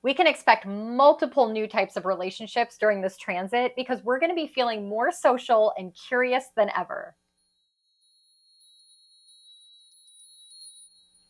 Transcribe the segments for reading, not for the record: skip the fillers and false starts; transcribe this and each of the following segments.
We can expect multiple new types of relationships during this transit because we're going to be feeling more social and curious than ever.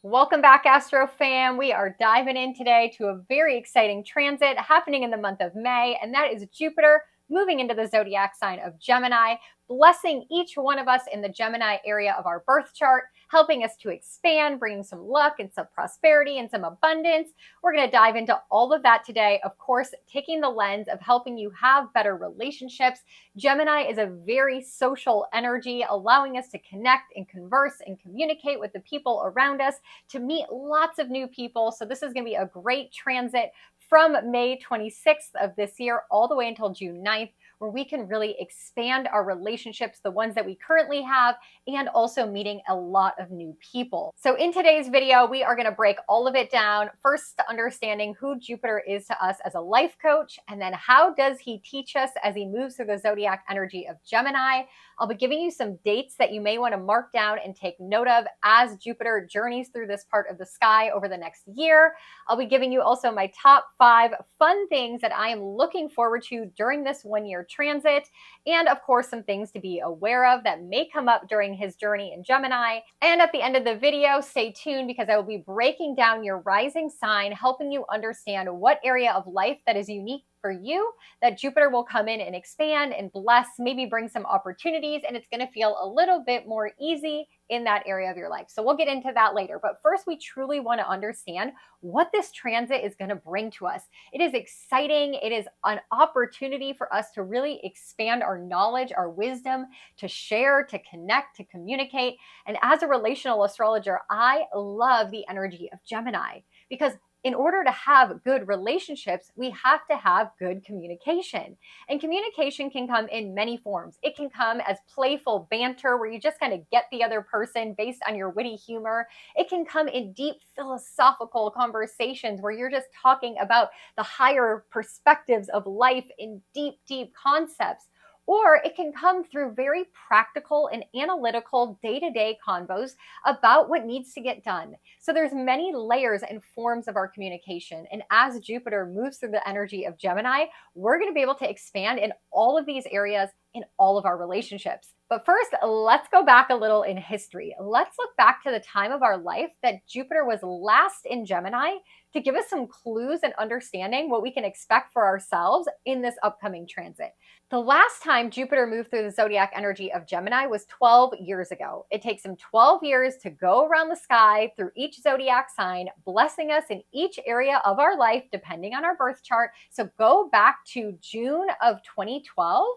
Welcome back, Astro fam. We are diving in today to a very exciting transit happening in the month of May, and that is Jupiter moving into the zodiac sign of Gemini, blessing each one of us in the Gemini area of our birth chart, helping us to expand, bringing some luck and some prosperity and some abundance. We're going to dive into all of that today, of course, taking the lens of helping you have better relationships. Gemini is a very social energy, allowing us to connect and converse and communicate with the people around us, to meet lots of new people. So this is going to be a great transit from May 26th of this year all the way until June 9th, where we can really expand our relationships, the ones that we currently have, and also meeting a lot of new people. So in today's video, we are going to break all of it down. First, understanding who Jupiter is to us as a life coach, and then how does he teach us as he moves through the zodiac energy of Gemini. I'll be giving you some dates that you may want to mark down and take note of as Jupiter journeys through this part of the sky over the next year. I'll be giving you also my top 5 fun things that I am looking forward to during this 1-year transit, and of course some things to be aware of that may come up during his journey in Gemini. And at the end of the video, stay tuned because I will be breaking down your rising sign, helping you understand what area of life that is unique for you, that Jupiter will come in and expand and bless, maybe bring some opportunities, and it's going to feel a little bit more easy in that area of your life. So we'll get into that later. But first, we truly want to understand what this transit is going to bring to us. It is exciting. It is an opportunity for us to really expand our knowledge, our wisdom, to share, to connect, to communicate. And as a relational astrologer, I love the energy of Gemini because in order to have good relationships, we have to have good communication. And communication can come in many forms. It can come as playful banter where you just kind of get the other person based on your witty humor. It can come in deep philosophical conversations where you're just talking about the higher perspectives of life in deep, deep concepts. Or it can come through very practical and analytical day-to-day convos about what needs to get done. So there's many layers and forms of our communication. And as Jupiter moves through the energy of Gemini, we're going to be able to expand in all of these areas in all of our relationships. But first, let's go back a little in history. Let's look back to the time of our life that Jupiter was last in Gemini to give us some clues and understanding what we can expect for ourselves in this upcoming transit. The last time Jupiter moved through the zodiac energy of Gemini was 12 years ago. It takes him 12 years to go around the sky through each zodiac sign, blessing us in each area of our life, depending on our birth chart. So go back to June of 2012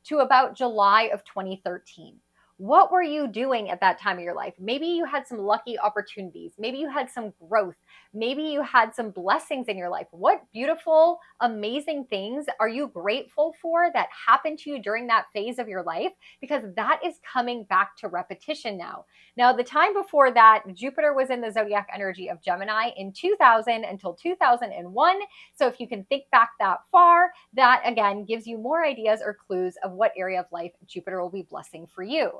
to about July of 2013. What were you doing at that time of your life? Maybe you had some lucky opportunities. Maybe you had some growth. Maybe you had some blessings in your life. What beautiful, amazing things are you grateful for that happened to you during that phase of your life? Because that is coming back to repetition now. Now, the time before that, Jupiter was in the zodiac energy of Gemini in 2000 until 2001. So if you can think back that far, that again gives you more ideas or clues of what area of life Jupiter will be blessing for you.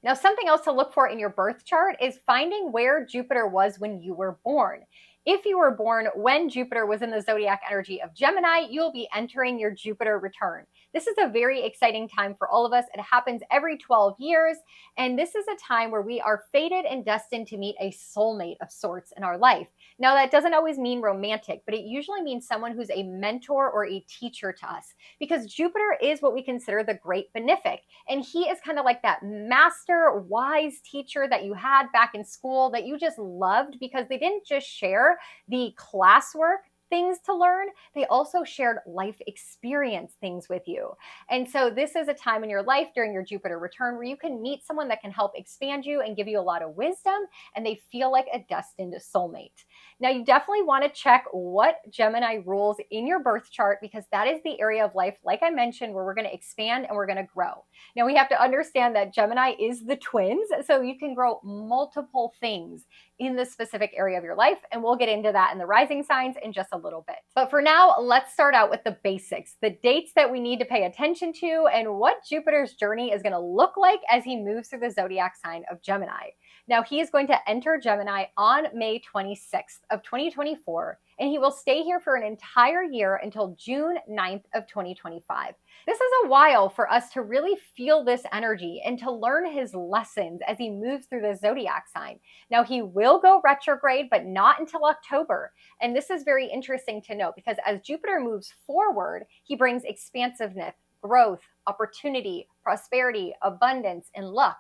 Now, something else to look for in your birth chart is finding where Jupiter was when you were born. If you were born when Jupiter was in the zodiac energy of Gemini, you'll be entering your Jupiter return. This is a very exciting time for all of us. It happens every 12 years, and this is a time where we are fated and destined to meet a soulmate of sorts in our life. Now, that doesn't always mean romantic, but it usually means someone who's a mentor or a teacher to us, because Jupiter is what we consider the great benefic, and he is kind of like that master, wise teacher that you had back in school that you just loved because they didn't just share the classwork things to learn, they also shared life experience things with you. And so this is a time in your life during your Jupiter return where you can meet someone that can help expand you and give you a lot of wisdom, and they feel like a destined soulmate. Now, you definitely want to check what Gemini rules in your birth chart, because that is the area of life, like I mentioned, where we're going to expand and we're going to grow. Now, we have to understand that Gemini is the twins, so you can grow multiple things in this specific area of your life, and we'll get into that in the rising signs in just a little bit. But for now, let's start out with the basics, the dates that we need to pay attention to, and what Jupiter's journey is going to look like as he moves through the zodiac sign of Gemini. Now, he is going to enter Gemini on May 26th of 2024, and he will stay here for an entire year until June 9th of 2025. This is a while for us to really feel this energy and to learn his lessons as he moves through the zodiac sign. Now, he will go retrograde, but not until October. And this is very interesting to note because as Jupiter moves forward, he brings expansiveness, growth, opportunity, prosperity, abundance, and luck.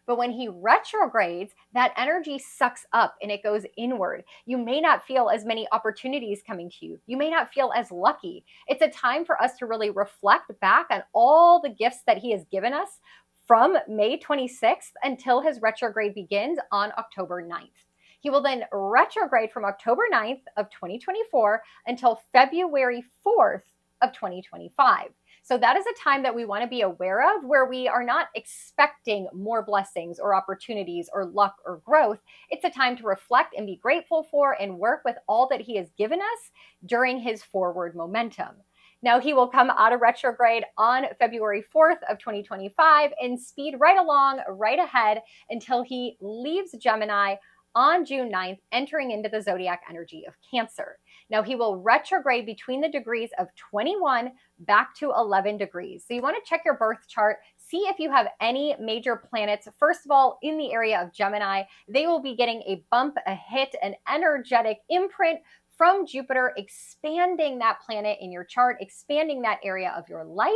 But when he retrogrades, that energy sucks up and it goes inward. You may not feel as many opportunities coming to you. You may not feel as lucky. It's a time for us to really reflect back on all the gifts that he has given us from May 26th until his retrograde begins on October 9th. He will then retrograde from October 9th of 2024 until February 4th of 2025. So that is a time that we want to be aware of where we are not expecting more blessings or opportunities or luck or growth. It's a time to reflect and be grateful for and work with all that he has given us during his forward momentum. Now, he will come out of retrograde on February 4th of 2025 and speed right along, right ahead until he leaves Gemini on June 9th, entering into the zodiac energy of Cancer. Now, he will retrograde between the degrees of 21 back to 11 degrees. So you want to check your birth chart, see if you have any major planets. First of all, in the area of Gemini, they will be getting a bump, a hit, an energetic imprint from Jupiter, expanding that planet in your chart, expanding that area of your life.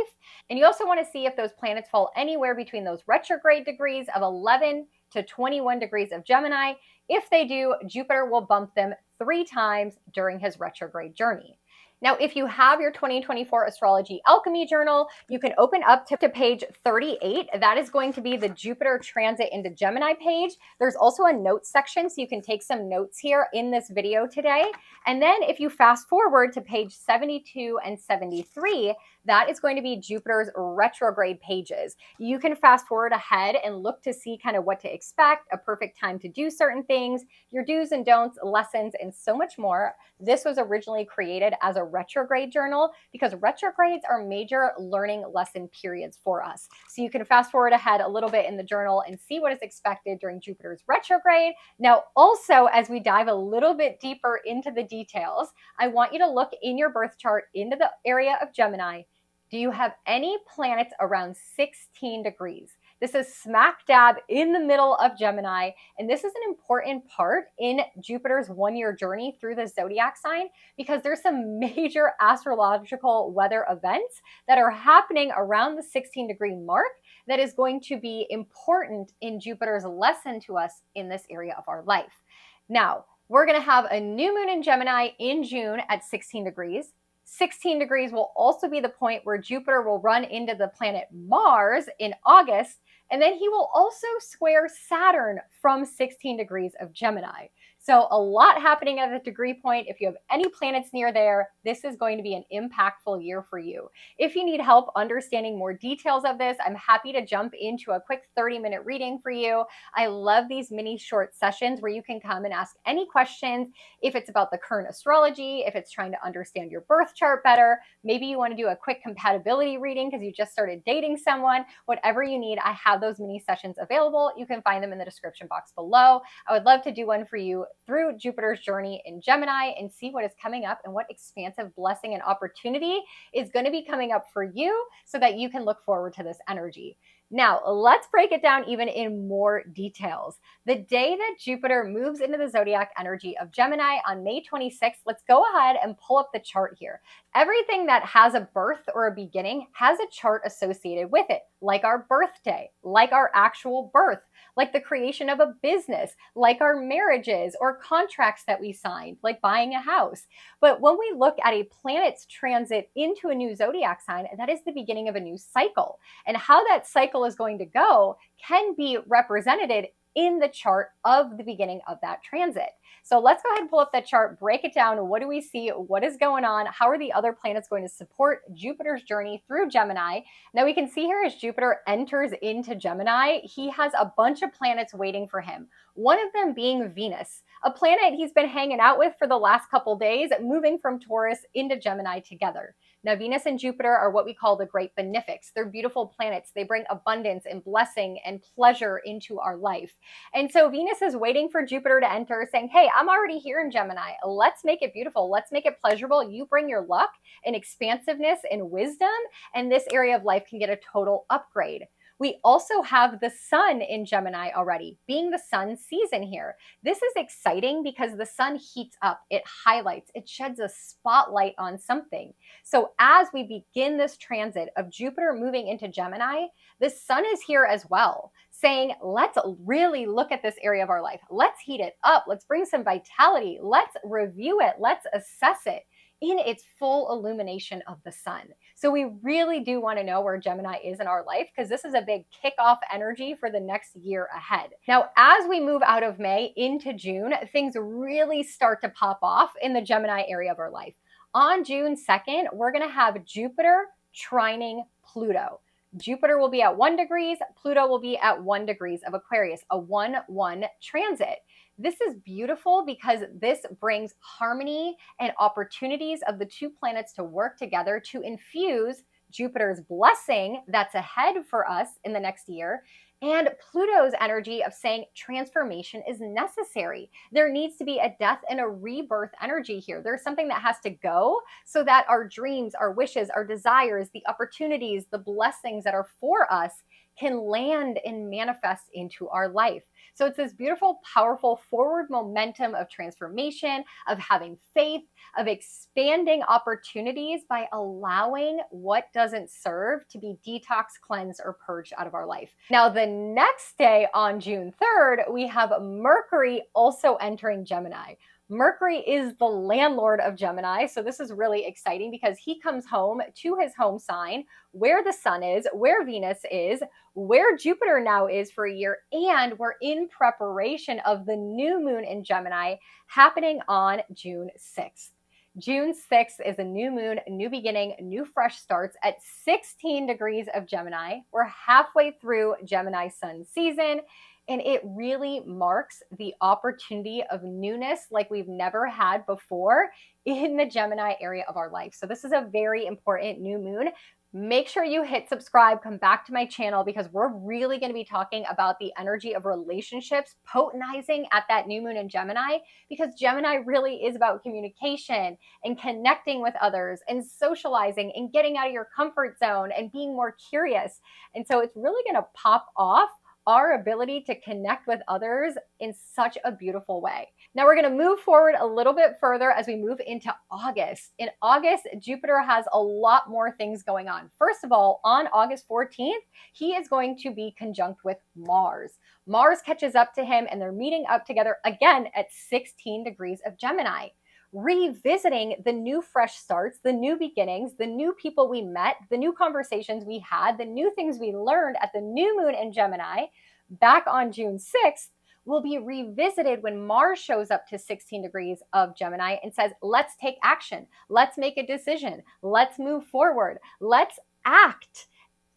And you also want to see if those planets fall anywhere between those retrograde degrees of 11 to 21 degrees of Gemini. If they do, Jupiter will bump them 3 times during his retrograde journey. Now, if you have your 2024 Astrology Alchemy Journal, you can open up to page 38. That is going to be the Jupiter transit into Gemini page. There's also a notes section, so you can take some notes here in this video today. And then if you fast forward to page 72 and 73, that is going to be Jupiter's retrograde pages. You can fast forward ahead and look to see kind of what to expect, a perfect time to do certain things, your do's and don'ts, lessons, and so much more. This was originally created as a retrograde journal because retrogrades are major learning lesson periods for us. So you can fast forward ahead a little bit in the journal and see what is expected during Jupiter's retrograde. Now, also, as we dive a little bit deeper into the details, I want you to look in your birth chart into the area of Gemini. Do you have any planets around 16 degrees? This is smack dab in the middle of Gemini, and this is an important part in Jupiter's one-year journey through the zodiac sign because there's some major astrological weather events that are happening around the 16-degree mark that is going to be important in Jupiter's lesson to us in this area of our life. Now, we're going to have a new moon in Gemini in June at 16 degrees. 16 degrees will also be the point where Jupiter will run into the planet Mars in August, and then he will also square Saturn from 16 degrees of Gemini. So a lot happening at the degree point. If you have any planets near there, this is going to be an impactful year for you. If you need help understanding more details of this, I'm happy to jump into a quick 30-minute reading for you. I love these mini short sessions where you can come and ask any questions. If it's about the current astrology, if it's trying to understand your birth chart better, maybe you want to do a quick compatibility reading because you just started dating someone, whatever you need, I have those mini sessions available. You can find them in the description box below. I would love to do one for you through Jupiter's journey in Gemini and see what is coming up and what expansive blessing and opportunity is going to be coming up for you so that you can look forward to this energy. Now, let's break it down even in more details. The day that Jupiter moves into the zodiac energy of Gemini on May 26th, let's go ahead and pull up the chart here. Everything that has a birth or a beginning has a chart associated with it, like our birthday, like our actual birth, like the creation of a business, like our marriages or contracts that we signed, like buying a house. But when we look at a planet's transit into a new zodiac sign, that is the beginning of a new cycle. And how that cycle is going to go can be represented in the chart of the beginning of that transit. So let's go ahead and pull up that chart, break it down. What do we see? What is going on? How are the other planets going to support Jupiter's journey through Gemini? Now we can see here as Jupiter enters into Gemini, he has a bunch of planets waiting for him. One of them being Venus. a planet he's been hanging out with for the last couple days, moving from Taurus into Gemini together. Now, Venus and Jupiter are what we call the great benefics. They're beautiful planets. They bring abundance and blessing and pleasure into our life. And so Venus is waiting for Jupiter to enter, saying, hey, I'm already here in Gemini. Let's make it beautiful. Let's make it pleasurable. You bring your luck and expansiveness and wisdom, and this area of life can get a total upgrade. We also have the sun in Gemini already, being the sun season here. This is exciting because the sun heats up, it highlights, it sheds a spotlight on something. So as we begin this transit of Jupiter moving into Gemini, the sun is here as well, saying, let's really look at this area of our life. Let's heat it up. Let's bring some vitality. Let's review it. Let's assess it in its full illumination of the sun. So we really do want to know where Gemini is in our life, because this is a big kickoff energy for the next year ahead. Now, as we move out of May into June, things really start to pop off in the Gemini area of our life. On June 2nd, we're going to have Jupiter trining Pluto. Jupiter will be at 1 degree, Pluto will be at 1 degree of Aquarius, a 1-1 transit. This is beautiful because this brings harmony and opportunities of the two planets to work together to infuse Jupiter's blessing that's ahead for us in the next year, and Pluto's energy of saying transformation is necessary. There needs to be a death and a rebirth energy here. There's something that has to go so that our dreams, our wishes, our desires, the opportunities, the blessings that are for us can land and manifest into our life. So it's this beautiful, powerful forward momentum of transformation, of having faith, of expanding opportunities by allowing what doesn't serve to be detoxed, cleansed, or purged out of our life. Now, the next day on June 3rd, we have Mercury also entering Gemini. Mercury is the landlord of Gemini, so this is really exciting because he comes home to his home sign, where the sun is, where Venus is, where Jupiter now is for a year, and we're in preparation of the new moon in Gemini happening on June 6th. June 6th is a new moon, a new beginning, new fresh starts at 16 degrees of Gemini. We're halfway through Gemini sun season, and it really marks the opportunity of newness like we've never had before in the Gemini area of our life. So this is a very important new moon. Make sure you hit subscribe, come back to my channel, because we're really going to be talking about the energy of relationships potentizing at that new moon in Gemini, because Gemini really is about communication and connecting with others and socializing and getting out of your comfort zone and being more curious. And so it's really going to pop off our ability to connect with others in such a beautiful way. Now we're going to move forward a little bit further as we move into August. In August, Jupiter has a lot more things going on. First of all, on August 14th, he is going to be conjunct with Mars. Mars catches up to him and they're meeting up together again at 16 degrees of Gemini, revisiting the new fresh starts, the new beginnings, the new people we met, the new conversations we had, the new things we learned at the new moon in Gemini back on June 6th will be revisited when Mars shows up to 16 degrees of Gemini and says, let's take action. Let's make a decision. Let's move forward. Let's act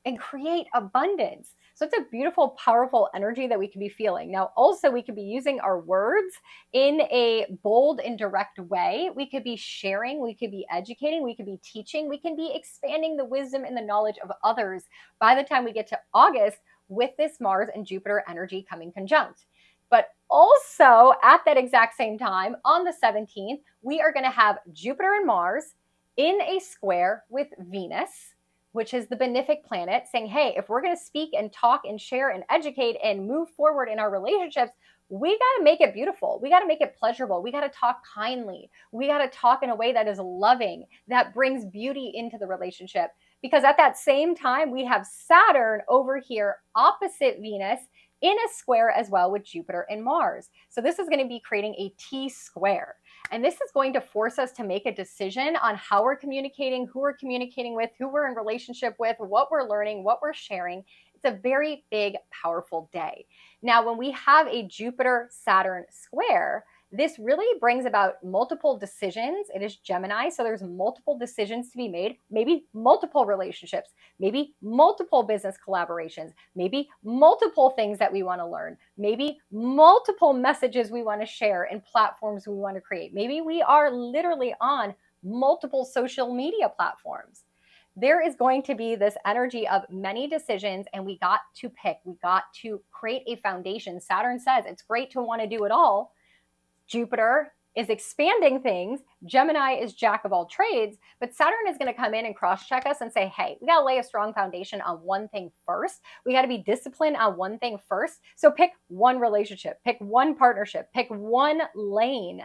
and create abundance. So it's a beautiful, powerful energy that we can be feeling. Now, also, we could be using our words in a bold and direct way. We could be sharing, we could be educating, we could be teaching, we can be expanding the wisdom and the knowledge of others by the time we get to August with this Mars and Jupiter energy coming conjunct. But also, at that exact same time, on the 17th, we are going to have Jupiter and Mars in a square with Venus, which is the benefic planet, saying, hey, if we're going to speak and talk and share and educate and move forward in our relationships, we got to make it beautiful. We got to make it pleasurable. We got to talk kindly. We got to talk in a way that is loving, that brings beauty into the relationship. Because at that same time, we have Saturn over here opposite Venus in a square as well with Jupiter and Mars. So this is going to be creating a T-square. And this is going to force us to make a decision on how we're communicating, who we're communicating with, who we're in relationship with, what we're learning, what we're sharing. It's a very big, powerful day. Now, when we have a Jupiter-Saturn square, This really brings about multiple decisions. It is Gemini, so there's multiple decisions to be made, maybe multiple relationships, maybe multiple business collaborations, maybe multiple things that we want to learn, maybe multiple messages we want to share and platforms we want to create. Maybe we are literally on multiple social media platforms. There is going to be this energy of many decisions, and we got to pick. We got to create a foundation. Saturn says it's great to want to do it all. Jupiter is expanding things. Gemini is jack of all trades, but Saturn is going to come in and cross-check us and say, hey, we got to lay a strong foundation on one thing first. We got to be disciplined on one thing first. So pick one relationship, pick one partnership, pick one lane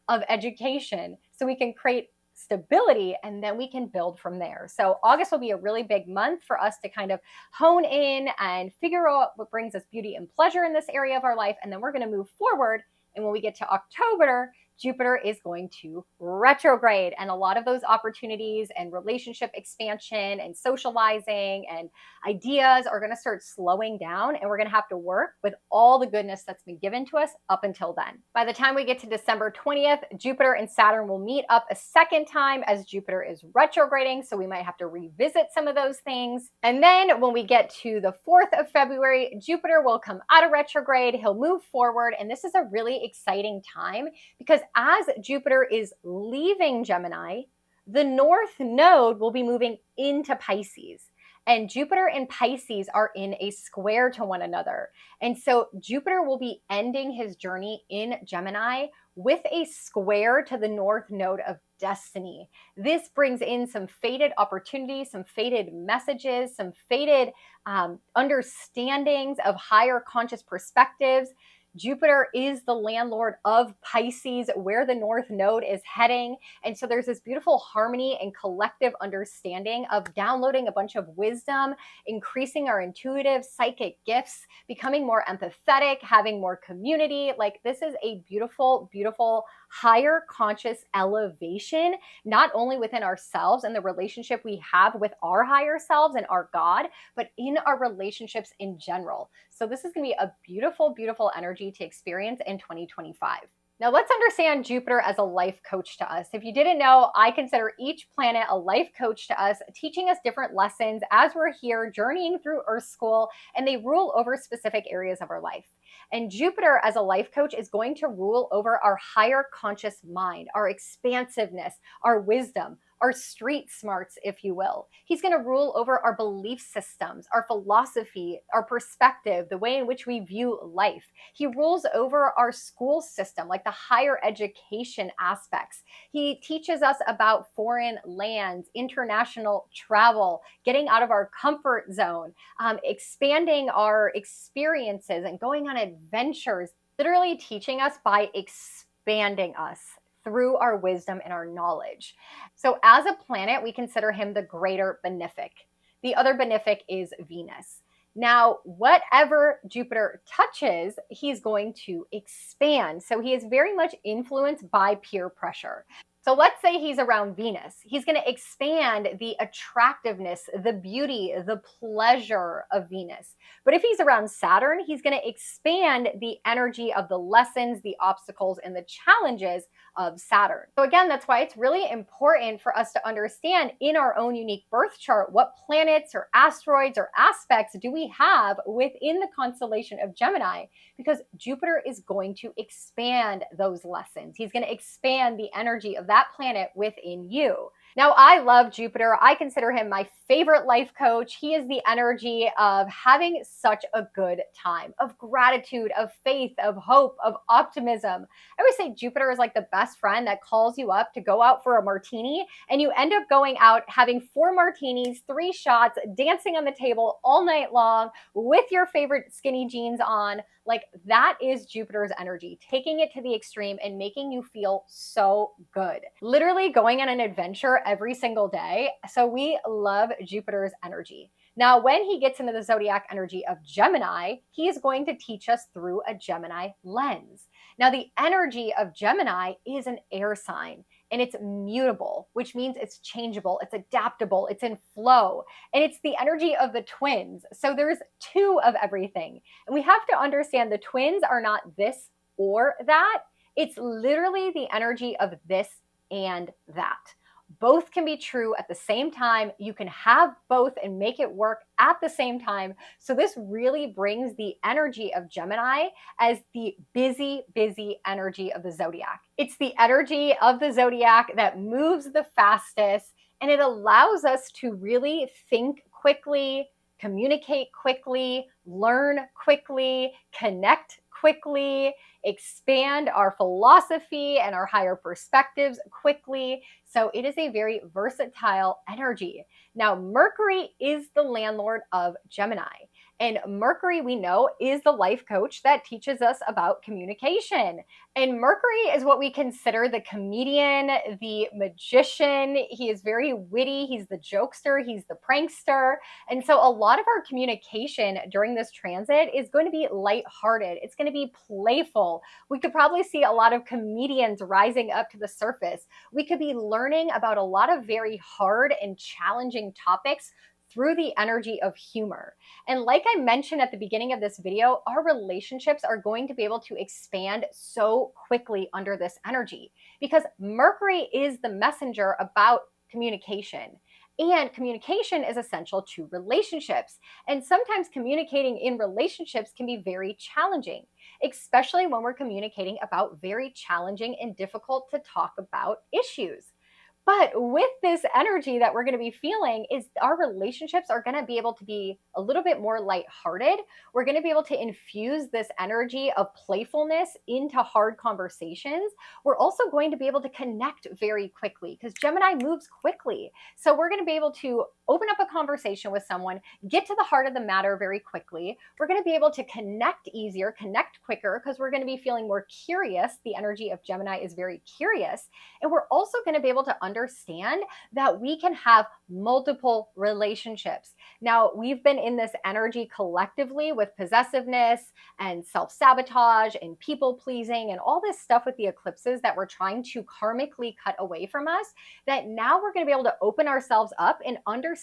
of education so we can create stability, and then we can build from there. So August will be a really big month for us to kind of hone in and figure out what brings us beauty and pleasure in this area of our life. And then we're going to move forward. And when we get to October, Jupiter is going to retrograde, and a lot of those opportunities and relationship expansion and socializing and ideas are going to start slowing down, and we're going to have to work with all the goodness that's been given to us up until then. By the time we get to December 20th, Jupiter and Saturn will meet up a second time as Jupiter is retrograding, so we might have to revisit some of those things. And then when we get to the 4th of February, Jupiter will come out of retrograde, he'll move forward, and this is a really exciting time because as Jupiter is leaving Gemini, the North Node will be moving into Pisces. And Jupiter and Pisces are in a square to one another. And so Jupiter will be ending his journey in Gemini with a square to the North Node of destiny. This brings in some fated opportunities, some fated messages, some fated understandings of higher conscious perspectives. Jupiter is the landlord of Pisces, where the North Node is heading. And so there's this beautiful harmony and collective understanding of downloading a bunch of wisdom, increasing our intuitive psychic gifts, becoming more empathetic, having more community. Like, this is a beautiful, beautiful higher conscious elevation, not only within ourselves and the relationship we have with our higher selves and our God, but in our relationships in general. So this is going to be a beautiful, beautiful energy to experience in 2025. Now let's understand Jupiter as a life coach to us. If you didn't know, I consider each planet a life coach to us, teaching us different lessons as we're here journeying through Earth School, and they rule over specific areas of our life. And Jupiter as a life coach is going to rule over our higher conscious mind, our expansiveness, our wisdom, our street smarts, if you will. He's going to rule over our belief systems, our philosophy, our perspective, the way in which we view life. He rules over our school system, like the higher education aspects. He teaches us about foreign lands, international travel, getting out of our comfort zone, expanding our experiences and going on adventures, literally teaching us by expanding us through our wisdom and our knowledge. So as a planet, we consider him the greater benefic. The other benefic is Venus. Now, whatever Jupiter touches, he's going to expand. So he is very much influenced by peer pressure. So let's say he's around Venus. He's going to expand the attractiveness, the beauty, the pleasure of Venus. But if he's around Saturn, he's going to expand the energy of the lessons, the obstacles, and the challenges of Saturn. So again, that's why it's really important for us to understand in our own unique birth chart what planets or asteroids or aspects do we have within the constellation of Gemini, because Jupiter is going to expand those lessons. He's going to expand the energy of that planet within you. Now, I love Jupiter. I consider him my favorite life coach. He is the energy of having such a good time, of gratitude, of faith, of hope, of optimism. I always say Jupiter is like the best friend that calls you up to go out for a martini, and you end up going out having 4 martinis, 3 shots, dancing on the table all night long with your favorite skinny jeans on. Like, that is Jupiter's energy, taking it to the extreme and making you feel so good. Literally going on an adventure every single day. So we love Jupiter's energy. Now, when he gets into the zodiac energy of Gemini, he is going to teach us through a Gemini lens. Now, the energy of Gemini is an air sign, and it's mutable, which means it's changeable, it's adaptable, it's in flow, and it's the energy of the twins. So there's 2 of everything. And we have to understand the twins are not this or that. It's literally the energy of this and that. Both can be true at the same time. You can have both and make it work at the same time. So this really brings the energy of Gemini as the busy, busy energy of the zodiac. It's the energy of the zodiac that moves the fastest, and it allows us to really think quickly, communicate quickly, learn quickly, connect quickly, expand our philosophy and our higher perspectives quickly. So it is a very versatile energy. Now, Mercury is the landlord of Gemini. And Mercury, we know, is the life coach that teaches us about communication. And Mercury is what we consider the comedian, the magician. He is very witty. He's the jokester. He's the prankster. And so a lot of our communication during this transit is going to be lighthearted. It's going to be playful. We could probably see a lot of comedians rising up to the surface. We could be learning about a lot of very hard and challenging topics through the energy of humor. And like I mentioned at the beginning of this video, our relationships are going to be able to expand so quickly under this energy because Mercury is the messenger about communication. And communication is essential to relationships. And sometimes communicating in relationships can be very challenging, especially when we're communicating about very challenging and difficult to talk about issues. But with this energy that we're going to be feeling is our relationships are going to be able to be a little bit more lighthearted. We're going to be able to infuse this energy of playfulness into hard conversations. We're also going to be able to connect very quickly because Gemini moves quickly. So we're going to be able to open up a conversation with someone, get to the heart of the matter very quickly. We're going to be able to connect easier, connect quicker because we're going to be feeling more curious. The energy of Gemini is very curious. And we're also going to be able to understand that we can have multiple relationships. Now, we've been in this energy collectively with possessiveness and self-sabotage and people-pleasing and all this stuff with the eclipses that we're trying to karmically cut away from us, that now we're going to be able to open ourselves up and understand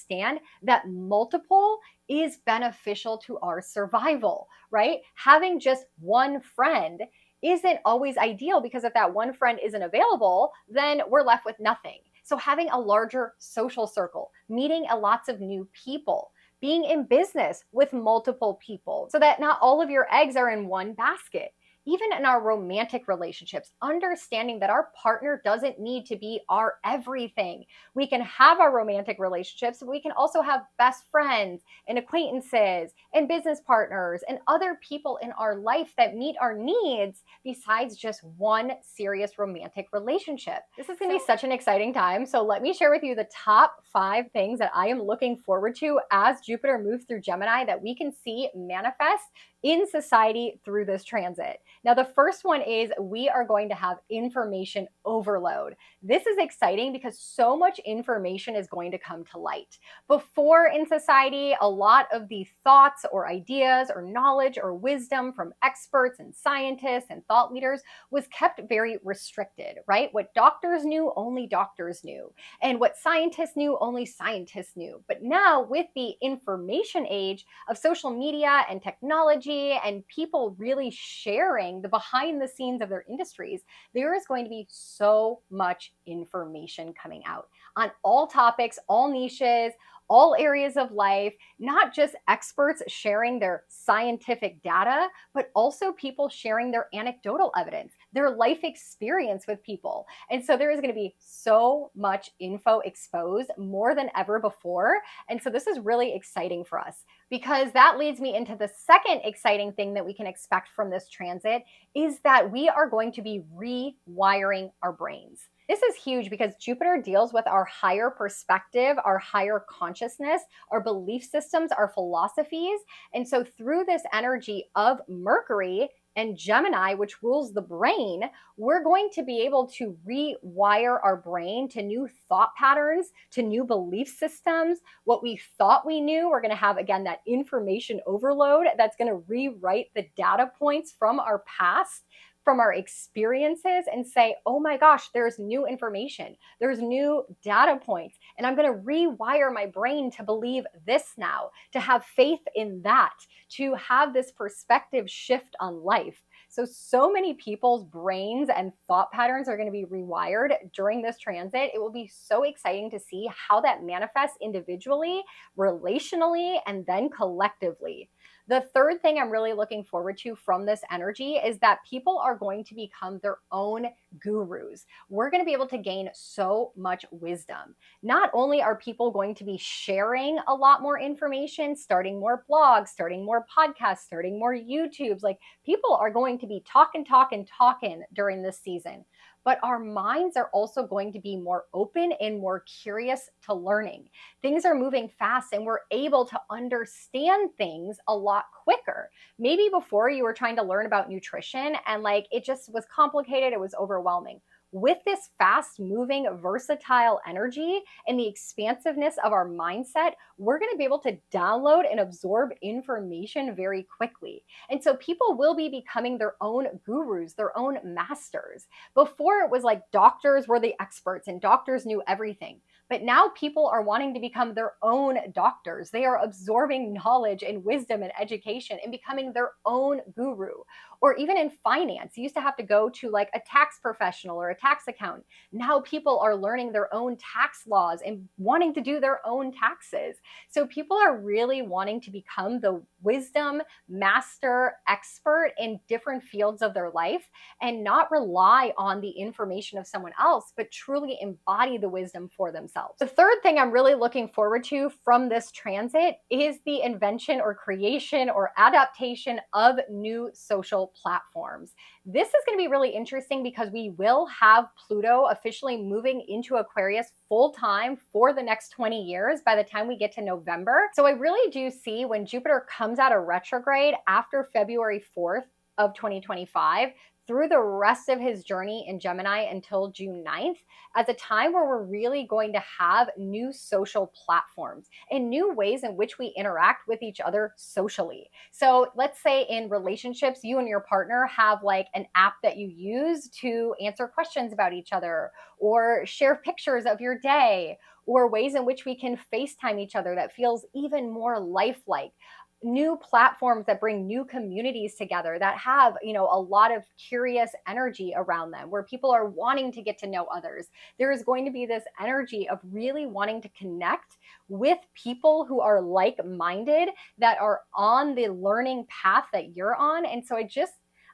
that multiple is beneficial to our survival, right? Having just one friend isn't always ideal because if that one friend isn't available, then we're left with nothing. So having a larger social circle, meeting lots of new people, being in business with multiple people so that not all of your eggs are in one basket. Even in our romantic relationships, understanding that our partner doesn't need to be our everything. We can have our romantic relationships, but we can also have best friends and acquaintances and business partners and other people in our life that meet our needs besides just one serious romantic relationship. This is going to be such an exciting time. So let me share with you the top 5 things that I am looking forward to as Jupiter moves through Gemini that we can see manifest in society through this transit. Now, the first one is we are going to have information overload. This is exciting because so much information is going to come to light. Before in society, a lot of the thoughts or ideas or knowledge or wisdom from experts and scientists and thought leaders was kept very restricted, right? What doctors knew, only doctors knew. And what scientists knew, only scientists knew. But now with the information age of social media and technology and people really sharing the behind the scenes of their industries, there is going to be so much information coming out on all topics, all niches, all areas of life, not just experts sharing their scientific data, but also people sharing their anecdotal evidence, their life experience with people. And so there is going to be so much info exposed more than ever before. And so this is really exciting for us because that leads me into the second exciting thing that we can expect from this transit is that we are going to be rewiring our brains. This is huge because Jupiter deals with our higher perspective, our higher consciousness, our belief systems, our philosophies. And so through this energy of Mercury and Gemini, which rules the brain, we're going to be able to rewire our brain to new thought patterns, to new belief systems. What we thought we knew, we're going to have, again, that information overload that's going to rewrite the data points from our past, from our experiences, and say, oh my gosh, there's new information, there's new data points, and I'm going to rewire my brain to believe this now, to have faith in that, to have this perspective shift on life. So many people's brains and thought patterns are going to be rewired during this transit. It will be so exciting to see how that manifests individually, relationally, and then collectively. The third thing I'm really looking forward to from this energy is that people are going to become their own gurus. We're going to be able to gain so much wisdom. Not only are people going to be sharing a lot more information, starting more blogs, starting more podcasts, starting more YouTubes, like people are going to be talking during this season. But our minds are also going to be more open and more curious to learning. Things are moving fast and we're able to understand things a lot quicker. Maybe before you were trying to learn about nutrition and like it just was complicated, it was overwhelming. With this fast moving, versatile energy and the expansiveness of our mindset, we're going to be able to download and absorb information very quickly. And so people will be becoming their own gurus, their own masters. Before it was like doctors were the experts and doctors knew everything. But now people are wanting to become their own doctors. They are absorbing knowledge and wisdom and education and becoming their own guru. Or even in finance, you used to have to go to like a tax professional or a tax accountant. Now people are learning their own tax laws and wanting to do their own taxes. So people are really wanting to become the wisdom master expert in different fields of their life and not rely on the information of someone else, but truly embody the wisdom for themselves. The third thing I'm really looking forward to from this transit is the invention or creation or adaptation of new social platforms. This is going to be really interesting because we will have Pluto officially moving into Aquarius full time for the next 20 years by the time we get to November. So I really do see when Jupiter comes out of retrograde after February 4th of 2025, through the rest of his journey in Gemini until June 9th, as a time where we're really going to have new social platforms and new ways in which we interact with each other socially. So let's say in relationships, you and your partner have like an app that you use to answer questions about each other or share pictures of your day, or ways in which we can FaceTime each other that feels even more lifelike. New platforms that bring new communities together that have, a lot of curious energy around them where people are wanting to get to know others. There is going to be this energy of really wanting to connect with people who are like-minded, that are on the learning path that you're on. And so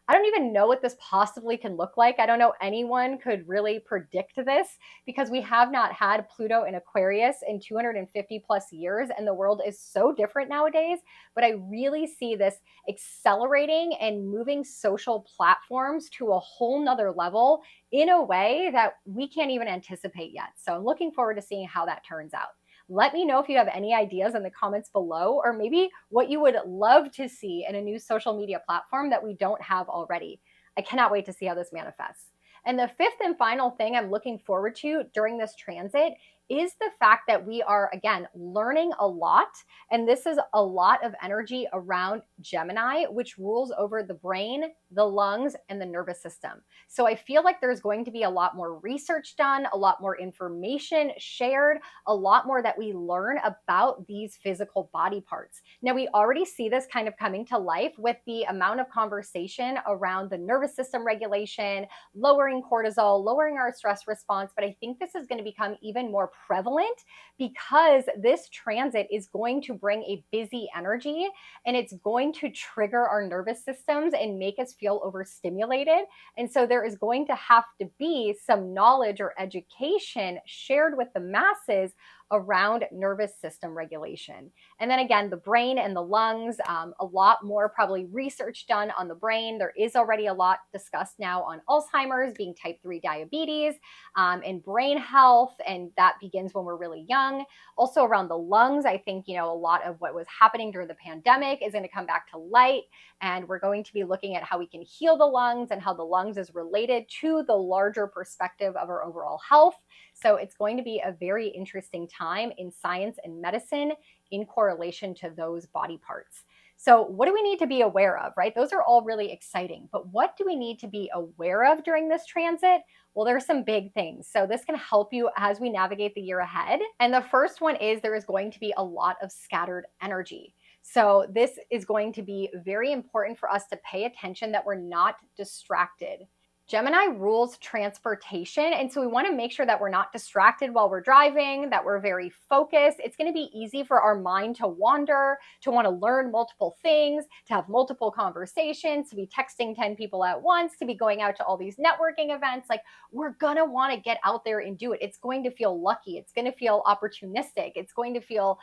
I don't even know what this possibly can look like. I don't know anyone could really predict this because we have not had Pluto in Aquarius in 250 plus years and the world is so different nowadays. But I really see this accelerating and moving social platforms to a whole nother level in a way that we can't even anticipate yet. So I'm looking forward to seeing how that turns out. Let me know if you have any ideas in the comments below, or maybe what you would love to see in a new social media platform that we don't have already. I cannot wait to see how this manifests. And the fifth and final thing I'm looking forward to during this transit is the fact that we are, again, learning a lot. And this is a lot of energy around Gemini, which rules over the brain, the lungs, and the nervous system. So I feel like there's going to be a lot more research done, a lot more information shared, a lot more that we learn about these physical body parts. Now, we already see this kind of coming to life with the amount of conversation around the nervous system regulation, lowering cortisol, lowering our stress response. But I think this is going to become even more prevalent because this transit is going to bring a busy energy and it's going to trigger our nervous systems and make us feel overstimulated. And so there is going to have to be some knowledge or education shared with the masses around nervous system regulation. And then again, the brain and the lungs, a lot more probably research done on the brain. There is already a lot discussed now on Alzheimer's, being type 3 diabetes, and brain health, and that begins when we're really young. Also around the lungs, I think, a lot of what was happening during the pandemic is going to come back to light, and we're going to be looking at how we can heal the lungs and how the lungs is related to the larger perspective of our overall health. So it's going to be a very interesting time in science and medicine in correlation to those body parts. So what do we need to be aware of, right? Those are all really exciting, but what do we need to be aware of during this transit? Well, there's some big things. So this can help you as we navigate the year ahead. And the first one is there is going to be a lot of scattered energy. So this is going to be very important for us to pay attention that we're not distracted. Gemini rules transportation, and so we want to make sure that we're not distracted while we're driving, that we're very focused. It's going to be easy for our mind to wander, to want to learn multiple things, to have multiple conversations, to be texting 10 people at once, to be going out to all these networking events. Like, we're going to want to get out there and do it. It's going to feel lucky. It's going to feel opportunistic. It's going to feel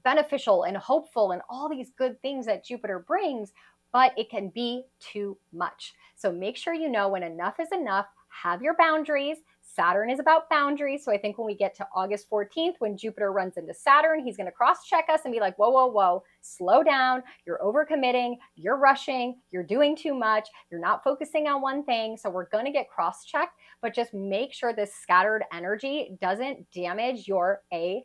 beneficial and hopeful and all these good things that Jupiter brings, but it can be too much. So make sure you know when enough is enough. Have your boundaries. Saturn is about boundaries. So I think when we get to August 14th, when Jupiter runs into Saturn, he's going to cross-check us and be like, whoa, whoa, whoa, slow down. You're overcommitting. You're rushing. You're doing too much. You're not focusing on one thing. So we're going to get cross-checked, but just make sure this scattered energy doesn't damage your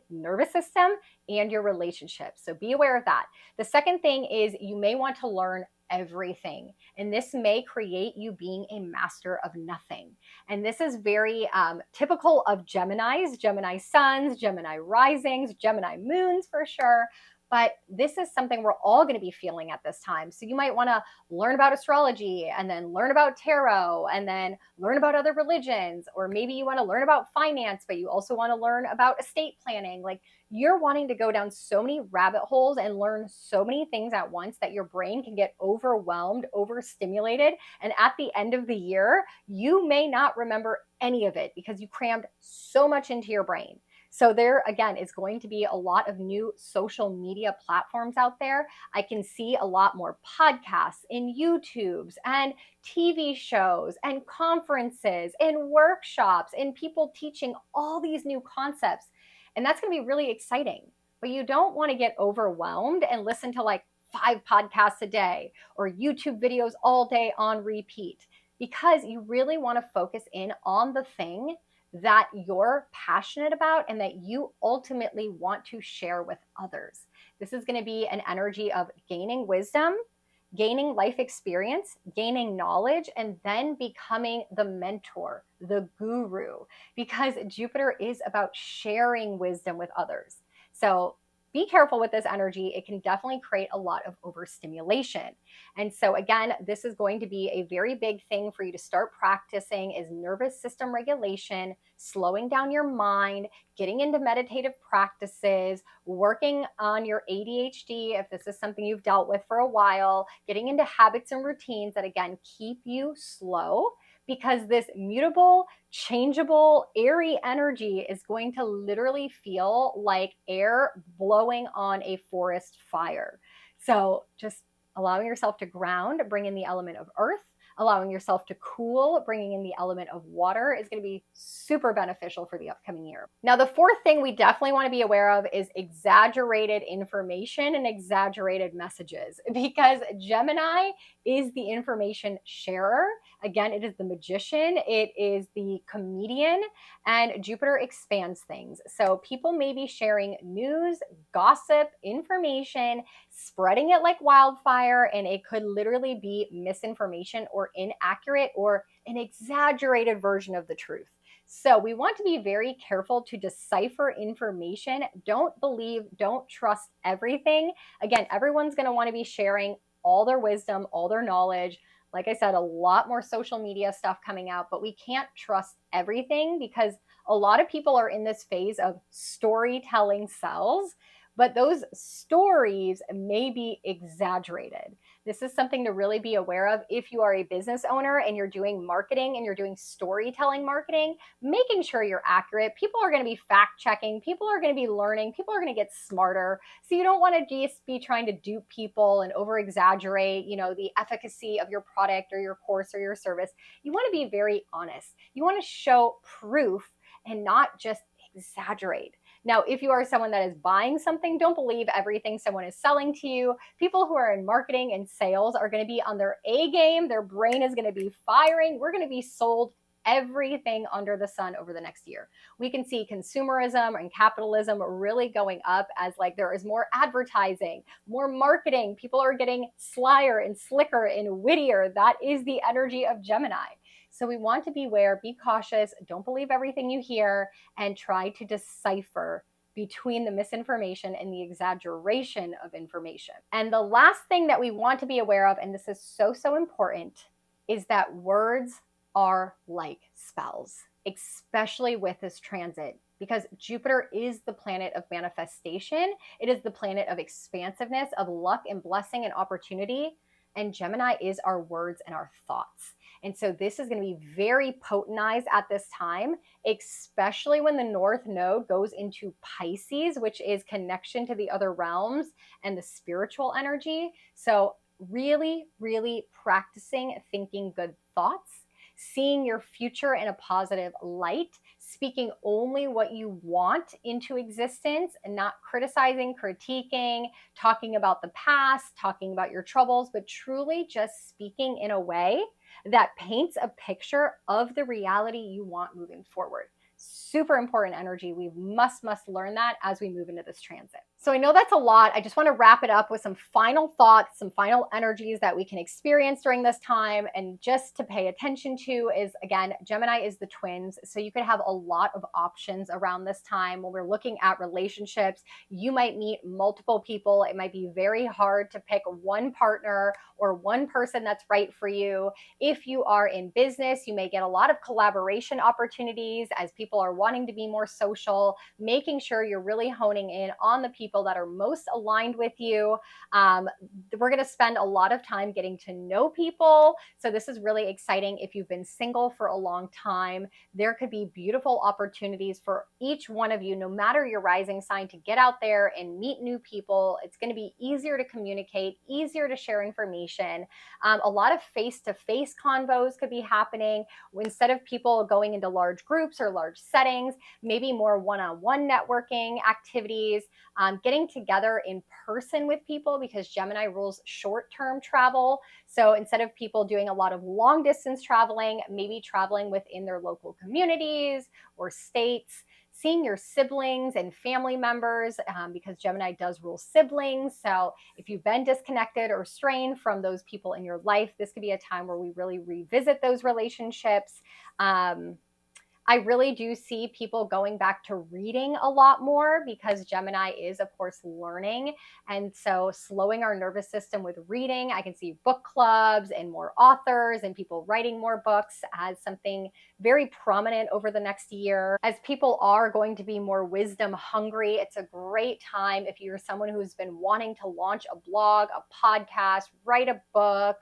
nervous system and your relationships. So be aware of that. The second thing is you may want to learn everything. And this may create you being a master of nothing. And this is very typical of Geminis, Gemini suns, Gemini risings, Gemini moons for sure. But this is something we're all going to be feeling at this time. So you might want to learn about astrology and then learn about tarot and then learn about other religions. Or maybe you want to learn about finance, but you also want to learn about estate planning. Like, you're wanting to go down so many rabbit holes and learn so many things at once that your brain can get overwhelmed, overstimulated. And at the end of the year, you may not remember any of it because you crammed so much into your brain. So there, again, is going to be a lot of new social media platforms out there. I can see a lot more podcasts and YouTubes and TV shows and conferences and workshops and people teaching all these new concepts. And that's going to be really exciting. But you don't want to get overwhelmed and listen to like 5 podcasts a day or YouTube videos all day on repeat, because you really want to focus in on the thing that you're passionate about and that you ultimately want to share with others. This is going to be an energy of gaining wisdom, gaining life experience, gaining knowledge, and then becoming the mentor, the guru, because Jupiter is about sharing wisdom with others. So be careful with this energy. It can definitely create a lot of overstimulation. And so again, this is going to be a very big thing for you to start practicing is nervous system regulation, slowing down your mind, getting into meditative practices, working on your ADHD if this is something you've dealt with for a while, getting into habits and routines that again keep you slow, because this mutable, changeable, airy energy is going to literally feel like air blowing on a forest fire. So just allowing yourself to ground, bring in the element of earth, allowing yourself to cool, bringing in the element of water is going to be super beneficial for the upcoming year. Now, the fourth thing we definitely want to be aware of is exaggerated information and exaggerated messages, because Gemini is the information sharer. Again, it is the magician, it is the comedian, and Jupiter expands things. So people may be sharing news, gossip, information, spreading it like wildfire, and it could literally be misinformation or inaccurate or an exaggerated version of the truth. So we want to be very careful to decipher information. Don't believe, don't trust everything. Again, everyone's going to want to be sharing all their wisdom, all their knowledge. Like I said, a lot more social media stuff coming out, but we can't trust everything because a lot of people are in this phase of storytelling selves, but those stories may be exaggerated. This is something to really be aware of if you are a business owner and you're doing marketing and you're doing storytelling marketing, making sure you're accurate. People are going to be fact checking. People are going to be learning. People are going to get smarter. So you don't want to just be trying to dupe people and over exaggerate, the efficacy of your product or your course or your service. You want to be very honest. You want to show proof and not just exaggerate. Now, if you are someone that is buying something, don't believe everything someone is selling to you. People who are in marketing and sales are going to be on their A game. Their brain is going to be firing. We're going to be sold everything under the sun over the next year. We can see consumerism and capitalism really going up as there is more advertising, more marketing. People are getting slyer and slicker and wittier. That is the energy of Gemini. So we want to beware, be cautious, don't believe everything you hear, and try to decipher between the misinformation and the exaggeration of information. And the last thing that we want to be aware of, and this is so, so important, is that words are like spells, especially with this transit, because Jupiter is the planet of manifestation. It is the planet of expansiveness, of luck and blessing and opportunity. And Gemini is our words and our thoughts. And so this is going to be very potentized at this time, especially when the North Node goes into Pisces, which is connection to the other realms and the spiritual energy. So really, really practicing thinking good thoughts, seeing your future in a positive light, speaking only what you want into existence, and not criticizing, critiquing, talking about the past, talking about your troubles, but truly just speaking in a way that paints a picture of the reality you want moving forward. Super important energy. We must learn that as we move into this transit. So I know that's a lot. I just want to wrap it up with some final thoughts, some final energies that we can experience during this time. And just to pay attention to is, again, Gemini is the twins. So you could have a lot of options around this time when we're looking at relationships. You might meet multiple people. It might be very hard to pick one partner or one person that's right for you. If you are in business, you may get a lot of collaboration opportunities as people are wanting to be more social, making sure you're really honing in on the people that are most aligned with you. We're going to spend a lot of time getting to know people. So this is really exciting. If you've been single for a long time, there could be beautiful opportunities for each one of you, no matter your rising sign, to get out there and meet new people. It's going to be easier to communicate, easier to share information. A lot of face-to-face convos could be happening. Instead of people going into large groups or large settings, maybe more one-on-one networking activities, getting together in person with people, because Gemini rules short-term travel. So instead of people doing a lot of long-distance traveling, maybe traveling within their local communities or states, seeing your siblings and family members, because Gemini does rule siblings. So if you've been disconnected or strained from those people in your life, this could be a time where we really revisit those relationships. I really do see people going back to reading a lot more, because Gemini is, of course, learning. And so slowing our nervous system with reading, I can see book clubs and more authors and people writing more books as something very prominent over the next year. As people are going to be more wisdom hungry, it's a great time if you're someone who's been wanting to launch a blog, a podcast, write a book,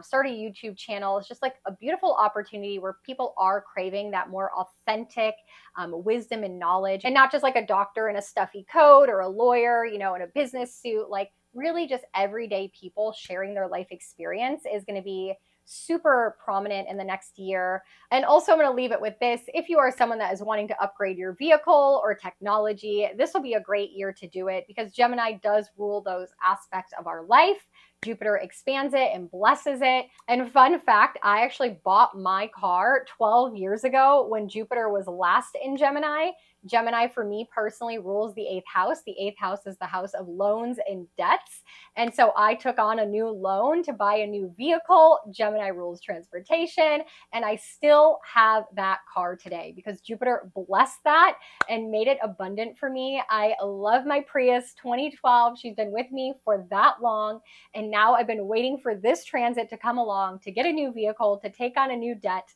start a YouTube channel. It's just like a beautiful opportunity where people are craving that more authentic wisdom and knowledge, and not just like a doctor in a stuffy coat or a lawyer, in a business suit. Like really just everyday people sharing their life experience is going to be super prominent in the next year. And also I'm going to leave it with this. If you are someone that is wanting to upgrade your vehicle or technology, this will be a great year to do it, because Gemini does rule those aspects of our life. Jupiter expands it and blesses it. And fun fact, I actually bought my car 12 years ago when Jupiter was last in Gemini. Gemini, for me personally, rules the 8th house. The 8th house is the house of loans and debts. And so I took on a new loan to buy a new vehicle. Gemini rules transportation. And I still have that car today because Jupiter blessed that and made it abundant for me. I love my Prius 2012. She's been with me for that long. And now I've been waiting for this transit to come along to get a new vehicle, to take on a new debt.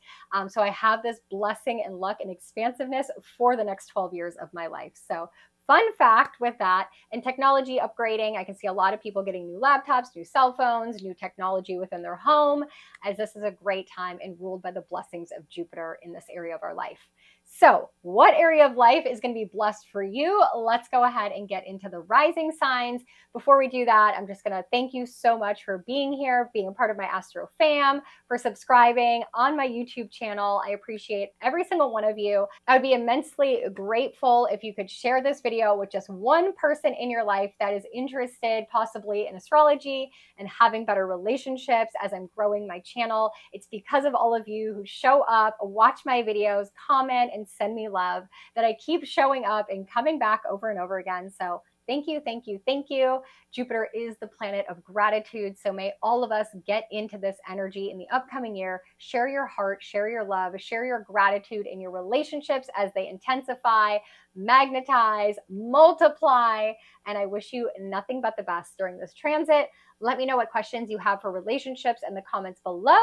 So I have this blessing and luck and expansiveness for the next 12 years of my life. So fun fact with that. And technology upgrading, I can see a lot of people getting new laptops, new cell phones, new technology within their home, as this is a great time and ruled by the blessings of Jupiter in this area of our life. So what area of life is going to be blessed for you? Let's go ahead and get into the rising signs. Before we do that, I'm just going to thank you so much for being here, being a part of my Astro fam, for subscribing on my YouTube channel. I appreciate every single one of you. I would be immensely grateful if you could share this video with just one person in your life that is interested possibly in astrology and having better relationships as I'm growing my channel. It's because of all of you who show up, watch my videos, comment, and and send me love, that I keep showing up and coming back over and over again. So thank you, thank you, thank you. Jupiter is the planet of gratitude. So may all of us get into this energy in the upcoming year. Share your heart, share your love, share your gratitude in your relationships as they intensify, magnetize, multiply. And I wish you nothing but the best during this transit. Let me know what questions you have for relationships in the comments below.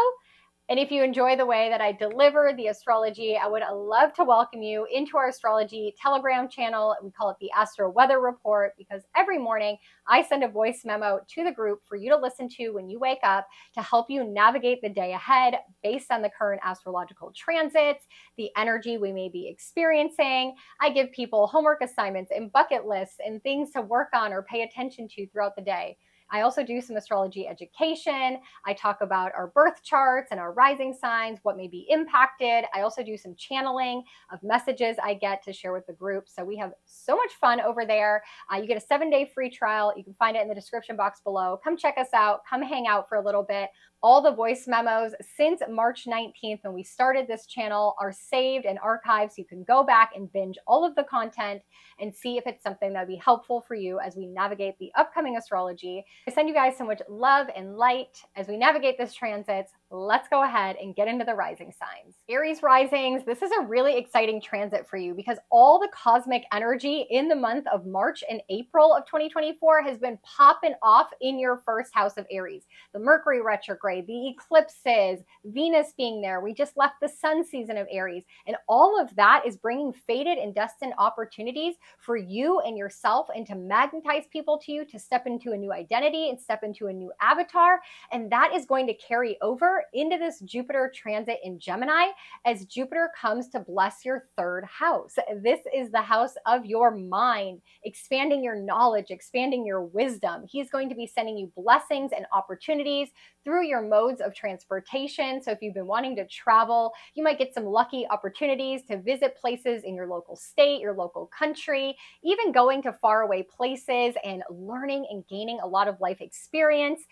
And if you enjoy the way that I deliver the astrology, I would love to welcome you into our astrology Telegram channel. We call it the Astro Weather Report, because every morning I send a voice memo to the group for you to listen to when you wake up to help you navigate the day ahead based on the current astrological transits, the energy we may be experiencing. I give people homework assignments and bucket lists and things to work on or pay attention to throughout the day. I also do some astrology education. I talk about our birth charts and our rising signs, what may be impacted. I also do some channeling of messages I get to share with the group. So we have so much fun over there. You get a 7-day free trial. You can find it in the description box below. Come check us out. Come hang out for a little bit. All the voice memos since March 19th, when we started this channel, are saved and archived, so you can go back and binge all of the content and see if it's something that would be helpful for you as we navigate the upcoming astrology. I send you guys so much love and light as we navigate this transit. Let's go ahead and get into the rising signs. Aries risings, this is a really exciting transit for you because all the cosmic energy in the month of March and April of 2024 has been popping off in your first house of Aries. The Mercury retrograde, the eclipses, Venus being there. We just left the sun season of Aries, and all of that is bringing fated and destined opportunities for you and yourself, and to magnetize people to you to step into a new identity and step into a new avatar. And that is going to carry over into this Jupiter transit in Gemini as Jupiter comes to bless your third house. This is the house of your mind, expanding your knowledge, expanding your wisdom. He's going to be sending you blessings and opportunities through your modes of transportation. So if you've been wanting to travel, you might get some lucky opportunities to visit places in your local state, your local country, even going to faraway places and learning and gaining a lot of life experience.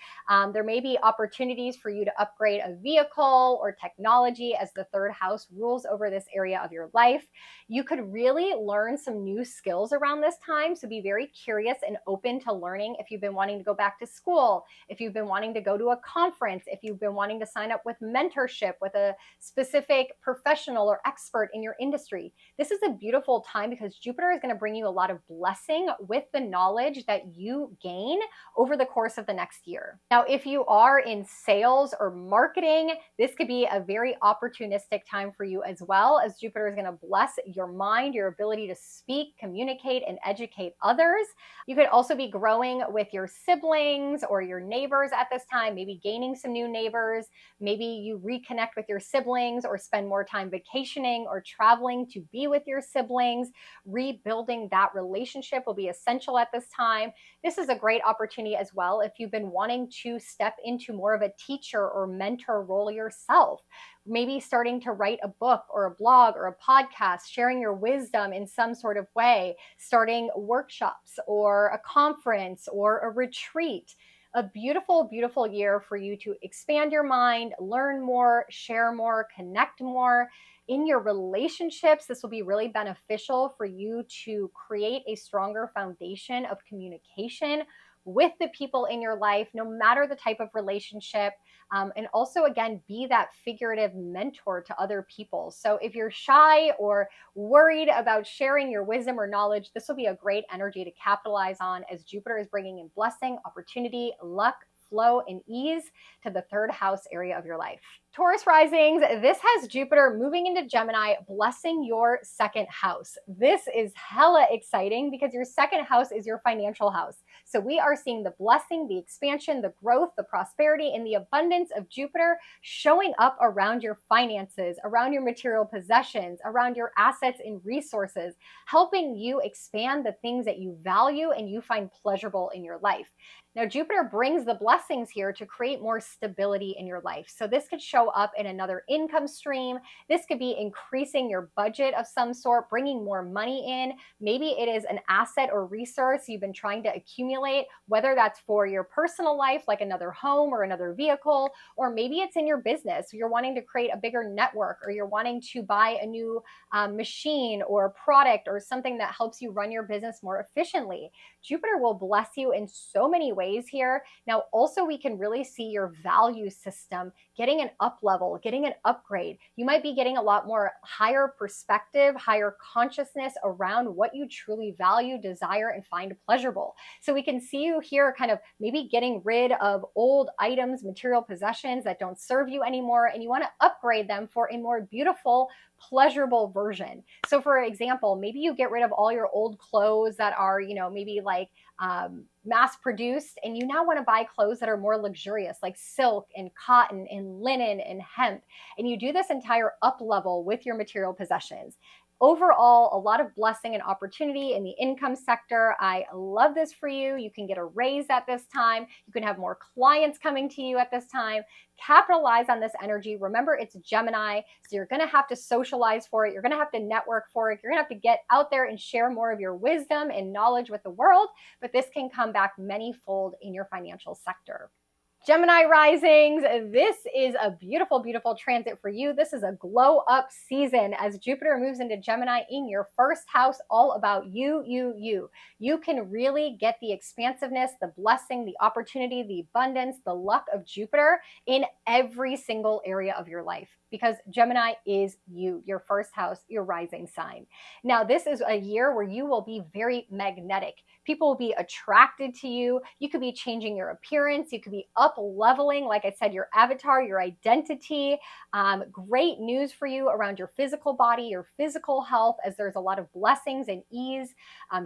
There may be opportunities for you to upgrade a vehicle or technology as the third house rules over this area of your life. You could really learn some new skills around this time. So be very curious and open to learning. If you've been wanting to go back to school, if you've been wanting to go to a conference, if you've been wanting to sign up with mentorship with a specific professional or expert in your industry, this is a beautiful time because Jupiter is going to bring you a lot of blessing with the knowledge that you gain over the course of the next year. Now, if you are in sales or marketing, this could be a very opportunistic time for you as well, as Jupiter is going to bless your mind, your ability to speak, communicate, and educate others. You could also be growing with your siblings or your neighbors at this time, maybe gaining some new neighbors. Maybe you reconnect with your siblings or spend more time vacationing or traveling to be with your siblings. Rebuilding that relationship will be essential at this time. This is a great opportunity as well if you've been wanting to step into more of a teacher or mentor role yourself. Maybe starting to write a book or a blog or a podcast, sharing your wisdom in some sort of way, starting workshops or a conference or a retreat. A beautiful, beautiful year for you to expand your mind, learn more, share more, connect more. In your relationships, this will be really beneficial for you to create a stronger foundation of communication with the people in your life, no matter the type of relationship. And also, again, be that figurative mentor to other people. So if you're shy or worried about sharing your wisdom or knowledge, this will be a great energy to capitalize on as Jupiter is bringing in blessing, opportunity, luck, flow, and ease to the third house area of your life. Taurus risings, this has Jupiter moving into Gemini, blessing your second house. This is hella exciting because your second house is your financial house. So we are seeing the blessing, the expansion, the growth, the prosperity, and the abundance of Jupiter showing up around your finances, around your material possessions, around your assets and resources, helping you expand the things that you value and you find pleasurable in your life. Now, Jupiter brings the blessings here to create more stability in your life. So this could show show up in another income stream. This could be increasing your budget of some sort, bringing more money in. Maybe it is an asset or resource you've been trying to accumulate, whether that's for your personal life, like another home or another vehicle, or maybe it's in your business. You're wanting to create a bigger network, or you're wanting to buy a new machine or product or something that helps you run your business more efficiently. Jupiter will bless you in so many ways here. Now, also, we can really see your value system getting an up level, getting an upgrade. You might be getting a lot more higher perspective, higher consciousness around what you truly value, desire, and find pleasurable. So we can see you here kind of maybe getting rid of old items, material possessions that don't serve you anymore, and you want to upgrade them for a more beautiful, pleasurable version. So for example, maybe you get rid of all your old clothes that are, maybe like mass produced, and you now want to buy clothes that are more luxurious, like silk and cotton and linen and hemp. And you do this entire up level with your material possessions. Overall, a lot of blessing and opportunity in the income sector. I love this for you. You can get a raise at this time. You can have more clients coming to you at this time. Capitalize on this energy. Remember, it's Gemini, so you're going to have to socialize for it. You're going to have to network for it. You're going to have to get out there and share more of your wisdom and knowledge with the world, but this can come back many-fold in your financial sector. Gemini risings, this is a beautiful, beautiful transit for you. This is a glow up season as Jupiter moves into Gemini in your first house, all about you. You can really get the expansiveness, the blessing, the opportunity, the abundance, the luck of Jupiter in every single area of your life, because Gemini is you, your first house, your rising sign. Now, this is a year where you will be very magnetic. People will be attracted to you. You could be changing your appearance. You could be up leveling, like I said, your avatar, your identity. Great news for you around your physical body, your physical health, as there's a lot of blessings and ease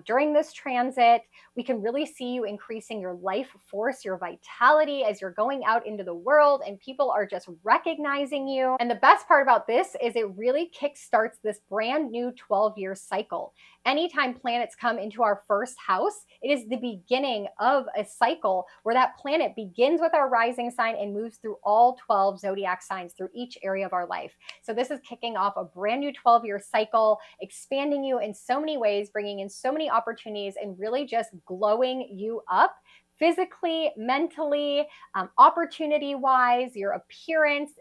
during this transit. We can really see you increasing your life force, your vitality as you're going out into the world, and people are just recognizing you. And the best part about this is it really kickstarts this brand new 12-year cycle. Anytime planets come into our first house, it is the beginning of a cycle where that planet begins with our rising sign and moves through all 12 zodiac signs through each area of our life. So this is kicking off a brand new 12-year cycle, expanding you in so many ways, bringing in so many opportunities, and really just glowing you up physically, mentally, opportunity-wise, your appearance.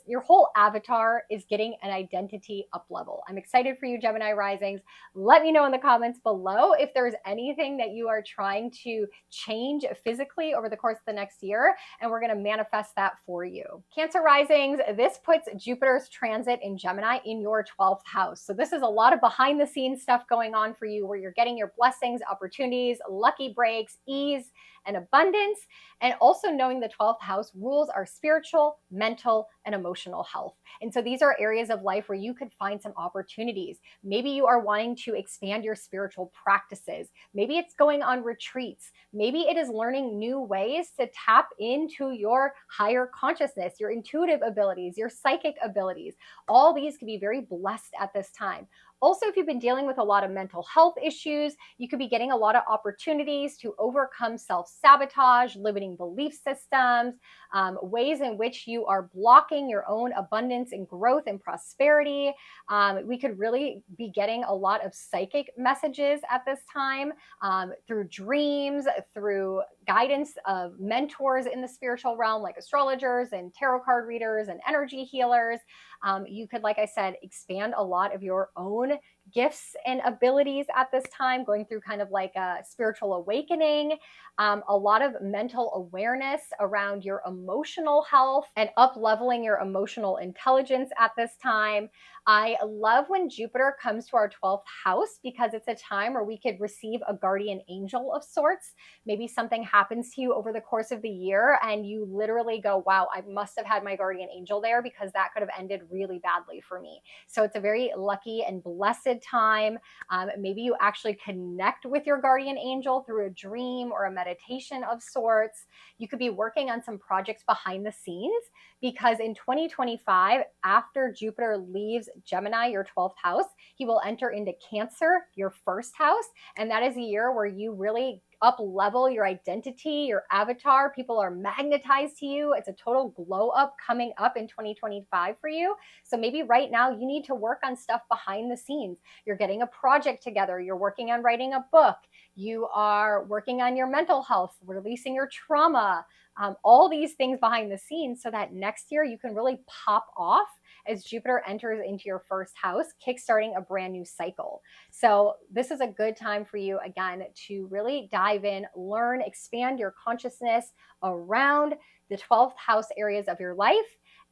Your whole avatar is getting an identity up level. I'm excited for you, Gemini risings. Let me know in the comments below if there's anything that you are trying to change physically over the course of the next year, and we're going to manifest that for you. Cancer risings, this puts Jupiter's transit in Gemini in your 12th house. So this is a lot of behind the scenes stuff going on for you, where you're getting your blessings, opportunities, lucky breaks, ease, and abundance, and also knowing the 12th house rules our spiritual, mental, and emotional health. And so these are areas of life where you could find some opportunities. Maybe you are wanting to expand your spiritual practices. Maybe it's going on retreats. Maybe it is learning new ways to tap into your higher consciousness, your intuitive abilities, your psychic abilities. All these can be very blessed at this time. Also, if you've been dealing with a lot of mental health issues, you could be getting a lot of opportunities to overcome self-sabotage, limiting belief systems, ways in which you are blocking your own abundance and growth and prosperity. We could really be getting a lot of psychic messages at this time through dreams, through guidance of mentors in the spiritual realm, like astrologers and tarot card readers and energy healers. You could, like I said, expand a lot of your own gifts and abilities at this time, going through kind of like a spiritual awakening, a lot of mental awareness around your emotional health and up-leveling your emotional intelligence at this time. I love when Jupiter comes to our 12th house because it's a time where we could receive a guardian angel of sorts. Maybe something happens to you over the course of the year and you literally go, wow, I must have had my guardian angel there, because that could have ended really badly for me. So it's a very lucky and blessed time. Maybe you actually connect with your guardian angel through a dream or a meditation of sorts. You could be working on some projects behind the scenes, because in 2025, after Jupiter leaves Gemini, your 12th house. He will enter into Cancer, your first house. And that is a year where you really up level your identity, your avatar. People are magnetized to you. It's a total glow up coming up in 2025 for you. So maybe right now you need to work on stuff behind the scenes. You're getting a project together. You're working on writing a book. You are working on your mental health, releasing your trauma, all these things behind the scenes so that next year you can really pop off as Jupiter enters into your first house, kickstarting a brand new cycle. So this is a good time for you, again, to really dive in, learn, expand your consciousness around the 12th house areas of your life.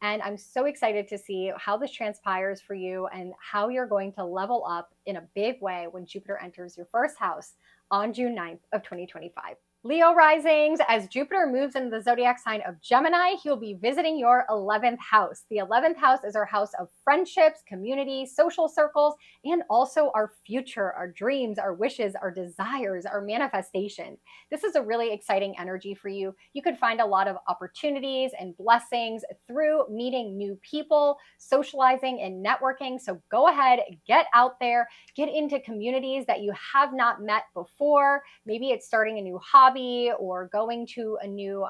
And I'm so excited to see how this transpires for you and how you're going to level up in a big way when Jupiter enters your first house on June 9th of 2025. Leo risings, as Jupiter moves into the zodiac sign of Gemini, he'll be visiting your 11th house. The 11th house is our house of friendships, community, social circles, and also our future, our dreams, our wishes, our desires, our manifestations. This is a really exciting energy for you. You could find a lot of opportunities and blessings through meeting new people, socializing and networking. So go ahead, get out there, get into communities that you have not met before. Maybe it's starting a new hobby or going to a new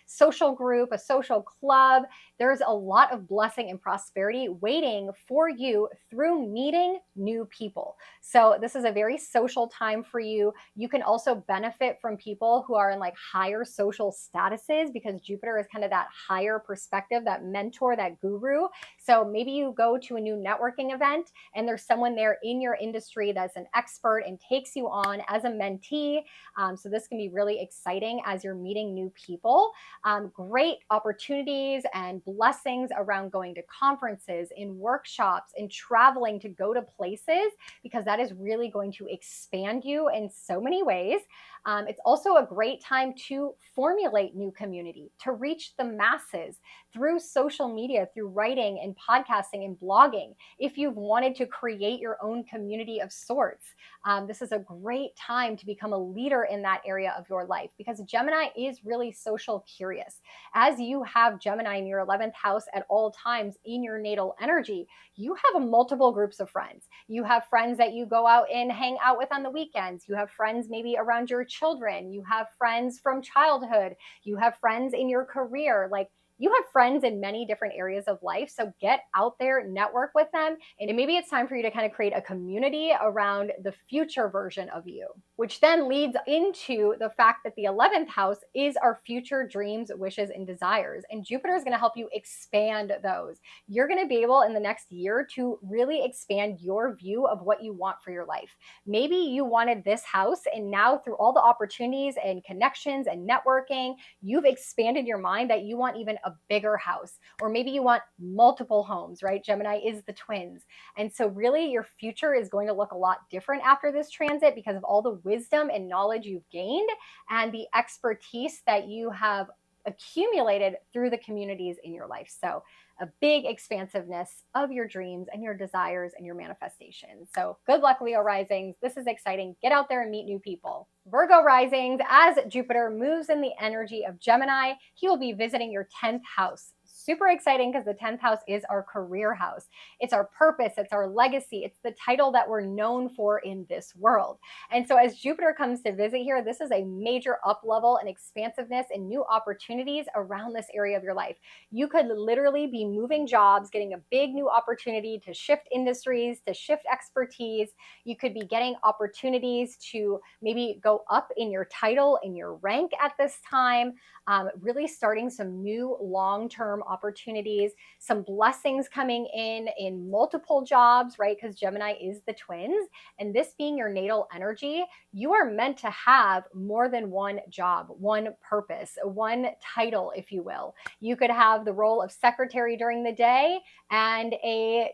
social group, a social club. There's a lot of blessing and prosperity waiting for you through meeting new people. So this is a very social time for you. You can also benefit from people who are in like higher social statuses because Jupiter is kind of that higher perspective, that mentor, that guru. So maybe you go to a new networking event and there's someone there in your industry that's an expert and takes you on as a mentee. So this can be really exciting as you're meeting new people. Great opportunities and blessings around going to conferences, in workshops, in traveling to go to places, because that is really going to expand you in so many ways. It's also a great time to formulate new community, to reach the masses through social media, through writing and podcasting and blogging. If you've wanted to create your own community of sorts, this is a great time to become a leader in that area of your life, because Gemini is really social curious. As you have Gemini in your 11th house at all times in your natal energy, you have multiple groups of friends. You have friends that you go out and hang out with on the weekends. You have friends maybe around your children. You have friends from childhood. You have friends in your career. Like, you have friends in many different areas of life. So get out there, network with them. And maybe it's time for you to kind of create a community around the future version of you, which then leads into the fact that the 11th house is our future dreams, wishes, and desires. And Jupiter is going to help you expand those. You're going to be able in the next year to really expand your view of what you want for your life. Maybe you wanted this house, and now through all the opportunities and connections and networking, you've expanded your mind that you want even a bigger house, or maybe you want multiple homes, right? Gemini is the twins. And so really your future is going to look a lot different after this transit because of all the wisdom and knowledge you've gained and the expertise that you have accumulated through the communities in your life. So a big expansiveness of your dreams and your desires and your manifestations. So good luck, Leo risings. This is exciting. Get out there and meet new people. Virgo risings, as Jupiter moves in the energy of Gemini, he will be visiting your 10th house. Super exciting because the 10th house is our career house. It's our purpose. It's our legacy. It's the title that we're known for in this world. And so as Jupiter comes to visit here, this is a major up level and expansiveness and new opportunities around this area of your life. You could literally be moving jobs, getting a big new opportunity to shift industries, to shift expertise. You could be getting opportunities to maybe go up in your title, in your rank at this time. Really starting some new long-term opportunities, some blessings coming in multiple jobs, right? Because Gemini is the twins. And this being your natal energy, you are meant to have more than one job, one purpose, one title, if you will. You could have the role of secretary during the day and a,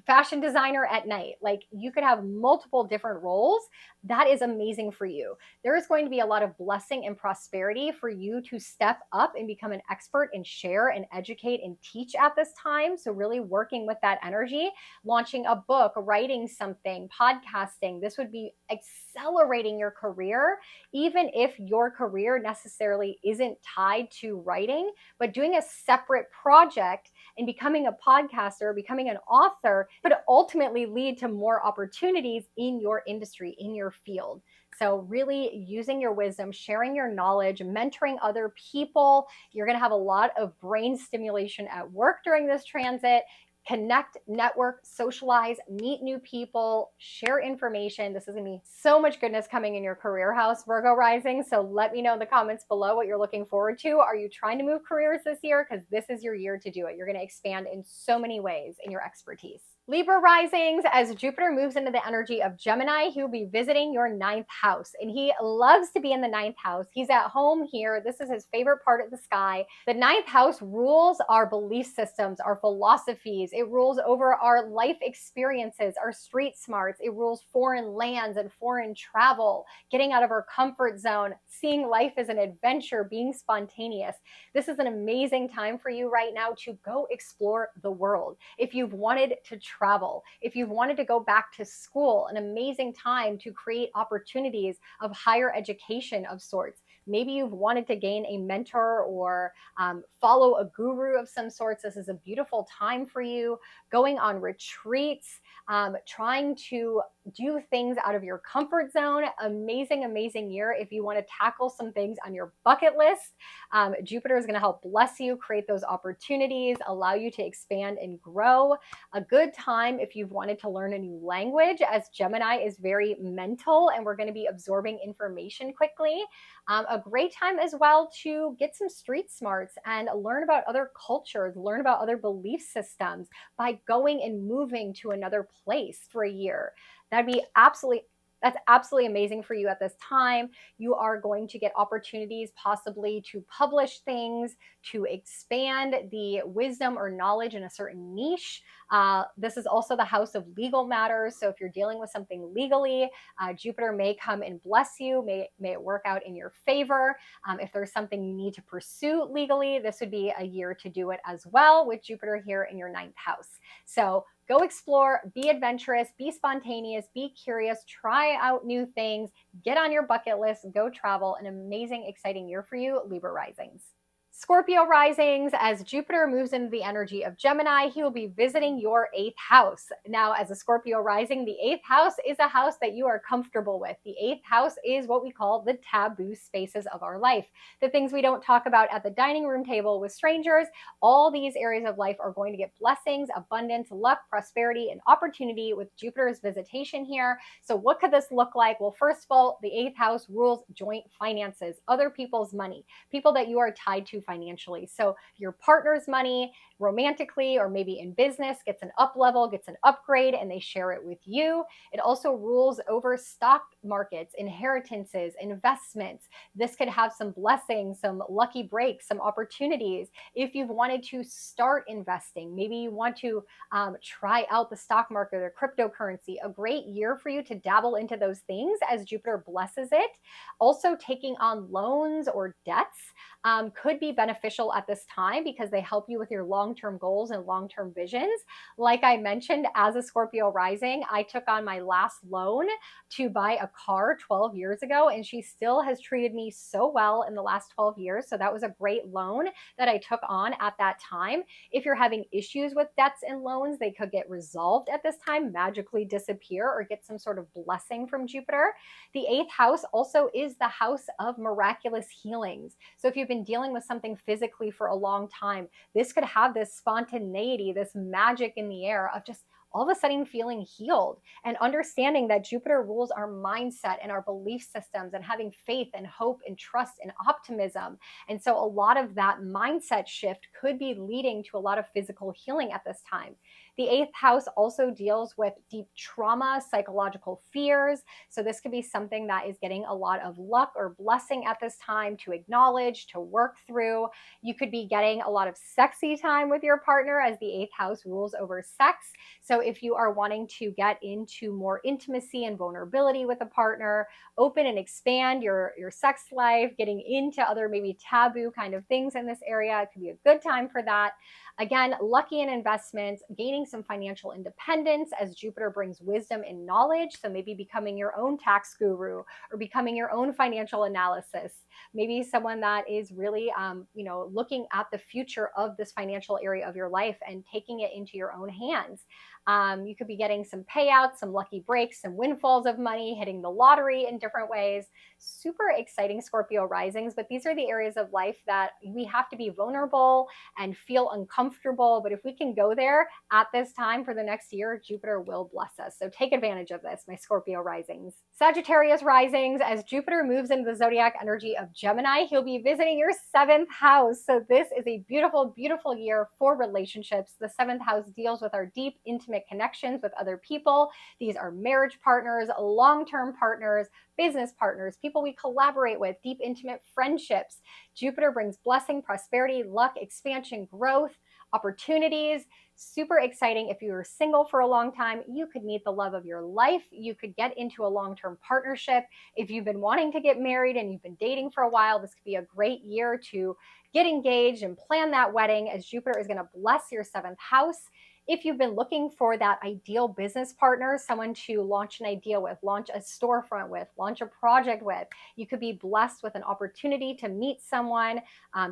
fashion designer at night. Like, you could have multiple different roles. That is amazing for you. There is going to be a lot of blessing and prosperity for you to step up and become an expert and share and educate and teach at this time. So really working with that energy, launching a book, writing something, podcasting. This would be accelerating your career, even if your career necessarily isn't tied to writing, but doing a separate project and becoming a podcaster, becoming an author, could ultimately lead to more opportunities in your industry, in your field. So really using your wisdom, sharing your knowledge, mentoring other people. You're going to have a lot of brain stimulation at work during this transit. Connect, network, socialize, meet new people, share information. This is going to be so much goodness coming in your career house, Virgo Rising. So let me know in the comments below what you're looking forward to. Are you trying to move careers this year? Because this is your year to do it. You're going to expand in so many ways in your expertise. Libra risings, as Jupiter moves into the energy of Gemini, he will be visiting your 9th house, and he loves to be in the 9th house. He's at home here. This is his favorite part of the sky. The 9th house rules our belief systems, our philosophies. It rules over our life experiences, our street smarts. It rules foreign lands and foreign travel, getting out of our comfort zone, seeing life as an adventure, being spontaneous. This is an amazing time for you right now to go explore the world. If you've wanted to travel, if you've wanted to go back to school, an amazing time to create opportunities of higher education of sorts. Maybe you've wanted to gain a mentor or follow a guru of some sorts. This is a beautiful time for you. Going on retreats, trying to do things out of your comfort zone. Amazing, amazing year if you want to tackle some things on your bucket list. Jupiter is going to help bless you, create those opportunities, allow you to expand and grow. A good time if you've wanted to learn a new language, as Gemini is very mental and we're going to be absorbing information quickly. A great time as well to get some street smarts and learn about other cultures, learn about other belief systems by going and moving to another place for a year. That's absolutely amazing for you at this time. You are going to get opportunities possibly to publish things, to expand the wisdom or knowledge in a certain niche. This is also the house of legal matters. So if you're dealing with something legally, Jupiter may come and bless you, may it work out in your favor. If there's something you need to pursue legally, this would be a year to do it as well with Jupiter here in your 9th house. So go explore, be adventurous, be spontaneous, be curious, try out new things, get on your bucket list, go travel. An amazing, exciting year for you, Libra risings. Scorpio risings, as Jupiter moves into the energy of Gemini, he will be visiting your 8th house. Now, as a Scorpio rising, the 8th house is a house that you are comfortable with. The 8th house is what we call the taboo spaces of our life. The things we don't talk about at the dining room table with strangers. All these areas of life are going to get blessings, abundance, luck, prosperity, and opportunity with Jupiter's visitation here. So what could this look like? Well, first of all, the 8th house rules joint finances, other people's money, people that you are tied to financially. So your partner's money, romantically or maybe in business, gets an up level, gets an upgrade, and they share it with you. It also rules over stock markets, inheritances, investments. This could have some blessings, some lucky breaks, some opportunities. If you've wanted to start investing, maybe you want to try out the stock market or cryptocurrency, a great year for you to dabble into those things as Jupiter blesses it. Also, taking on loans or debts could be beneficial at this time because they help you with your long-term goals and long-term visions. Like I mentioned, as a Scorpio rising, I took on my last loan to buy a car 12 years ago, and she still has treated me so well in the last 12 years. So that was a great loan that I took on at that time. If you're having issues with debts and loans, they could get resolved at this time, magically disappear, or get some sort of blessing from Jupiter. The 8th house also is the house of miraculous healings. So if you've been dealing with something physically for a long time, this could have this spontaneity, this magic in the air of just all of a sudden feeling healed and understanding that Jupiter rules our mindset and our belief systems and having faith and hope and trust and optimism. And so a lot of that mindset shift could be leading to a lot of physical healing at this time. The 8th house also deals with deep trauma, psychological fears. So this could be something that is getting a lot of luck or blessing at this time to acknowledge, to work through. You could be getting a lot of sexy time with your partner as the 8th house rules over sex. So if you are wanting to get into more intimacy and vulnerability with a partner, open and expand your sex life, getting into other maybe taboo kind of things in this area, it could be a good time for that. Again, lucky in investments, gaining some financial independence as Jupiter brings wisdom and knowledge. So maybe becoming your own tax guru or becoming your own financial analysis. Maybe someone that is really, looking at the future of this financial area of your life and taking it into your own hands. You could be getting some payouts, some lucky breaks, some windfalls of money, hitting the lottery in different ways. Super exciting Scorpio risings, but these are the areas of life that we have to be vulnerable and feel uncomfortable. But if we can go there at this time for the next year, Jupiter will bless us. So take advantage of this, my Scorpio risings. Sagittarius risings, as Jupiter moves into the zodiac energy of Gemini, he'll be visiting your 7th house. So this is a beautiful, beautiful year for relationships. The 7th house deals with our deep, intimate connections with other people. These are marriage partners, long-term partners, business partners, people we collaborate with, deep, intimate friendships. Jupiter brings blessing, prosperity, luck, expansion, growth, opportunities. Super exciting. If you were single for a long time, you could meet the love of your life. You could get into a long-term partnership. If you've been wanting to get married and you've been dating for a while, this could be a great year to get engaged and plan that wedding, as Jupiter is going to bless your 7th house. If you've been looking for that ideal business partner, someone to launch an idea with, launch a storefront with, launch a project with, you could be blessed with an opportunity to meet someone,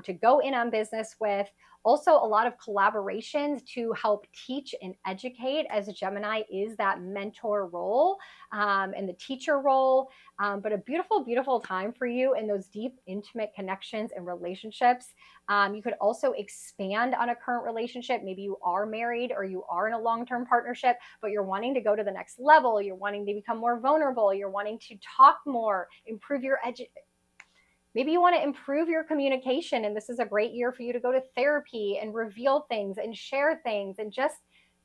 to go in on business with. Also, a lot of collaborations to help teach and educate, as Gemini is that mentor role and the teacher role. But a beautiful, beautiful time for you in those deep, intimate connections and relationships. You could also expand on a current relationship. Maybe you are married or you are in a long-term partnership, but you're wanting to go to the next level. You're wanting to become more vulnerable. You're wanting to talk more, improve your Maybe you want to improve your communication, and this is a great year for you to go to therapy and reveal things and share things and just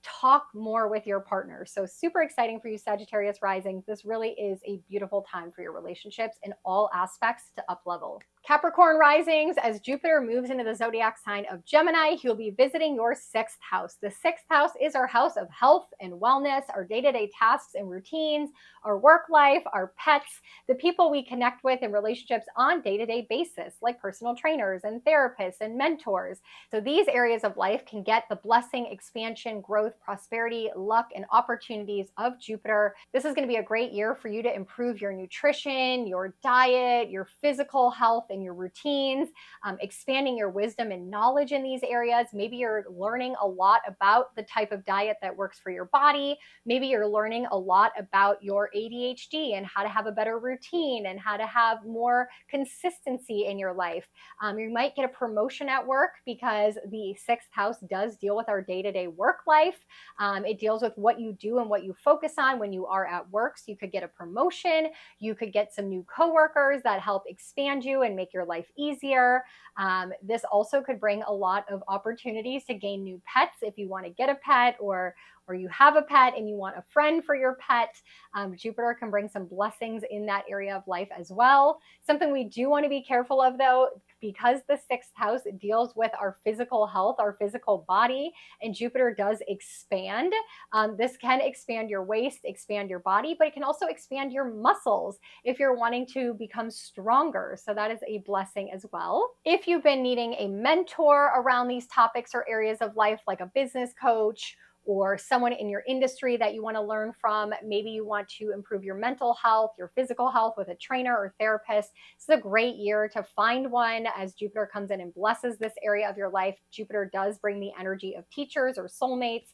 talk more with your partner. So super exciting for you, Sagittarius rising. This really is a beautiful time for your relationships in all aspects to up level. Capricorn risings, as Jupiter moves into the zodiac sign of Gemini, he'll be visiting your 6th house. The 6th house is our house of health and wellness, our day-to-day tasks and routines, our work life, our pets, the people we connect with in relationships on day-to-day basis, like personal trainers and therapists and mentors. So these areas of life can get the blessing, expansion, growth, prosperity, luck, and opportunities of Jupiter. This is going to be a great year for you to improve your nutrition, your diet, your physical health, and your routines, expanding your wisdom and knowledge in these areas. Maybe you're learning a lot about the type of diet that works for your body. Maybe you're learning a lot about your ADHD and how to have a better routine and how to have more consistency in your life. You might get a promotion at work because the 6th house does deal with our day-to-day work life. It deals with what you do and what you focus on when you are at work. So you could get a promotion. You could get some new coworkers that help expand you and make your life easier. This also could bring a lot of opportunities to gain new pets if you want to get a pet, or you have a pet and you want a friend for your pet. Jupiter can bring some blessings in that area of life as well. Something we do want to be careful of, though, because the 6th house deals with our physical health, our physical body, and Jupiter does expand. This can expand your waist, expand your body, but it can also expand your muscles if you're wanting to become stronger. So that is a blessing as well. If you've been needing a mentor around these topics or areas of life, like a business coach, or someone in your industry that you want to learn from. Maybe you want to improve your mental health, your physical health with a trainer or therapist. This is a great year to find one as Jupiter comes in and blesses this area of your life. Jupiter does bring the energy of teachers or soulmates.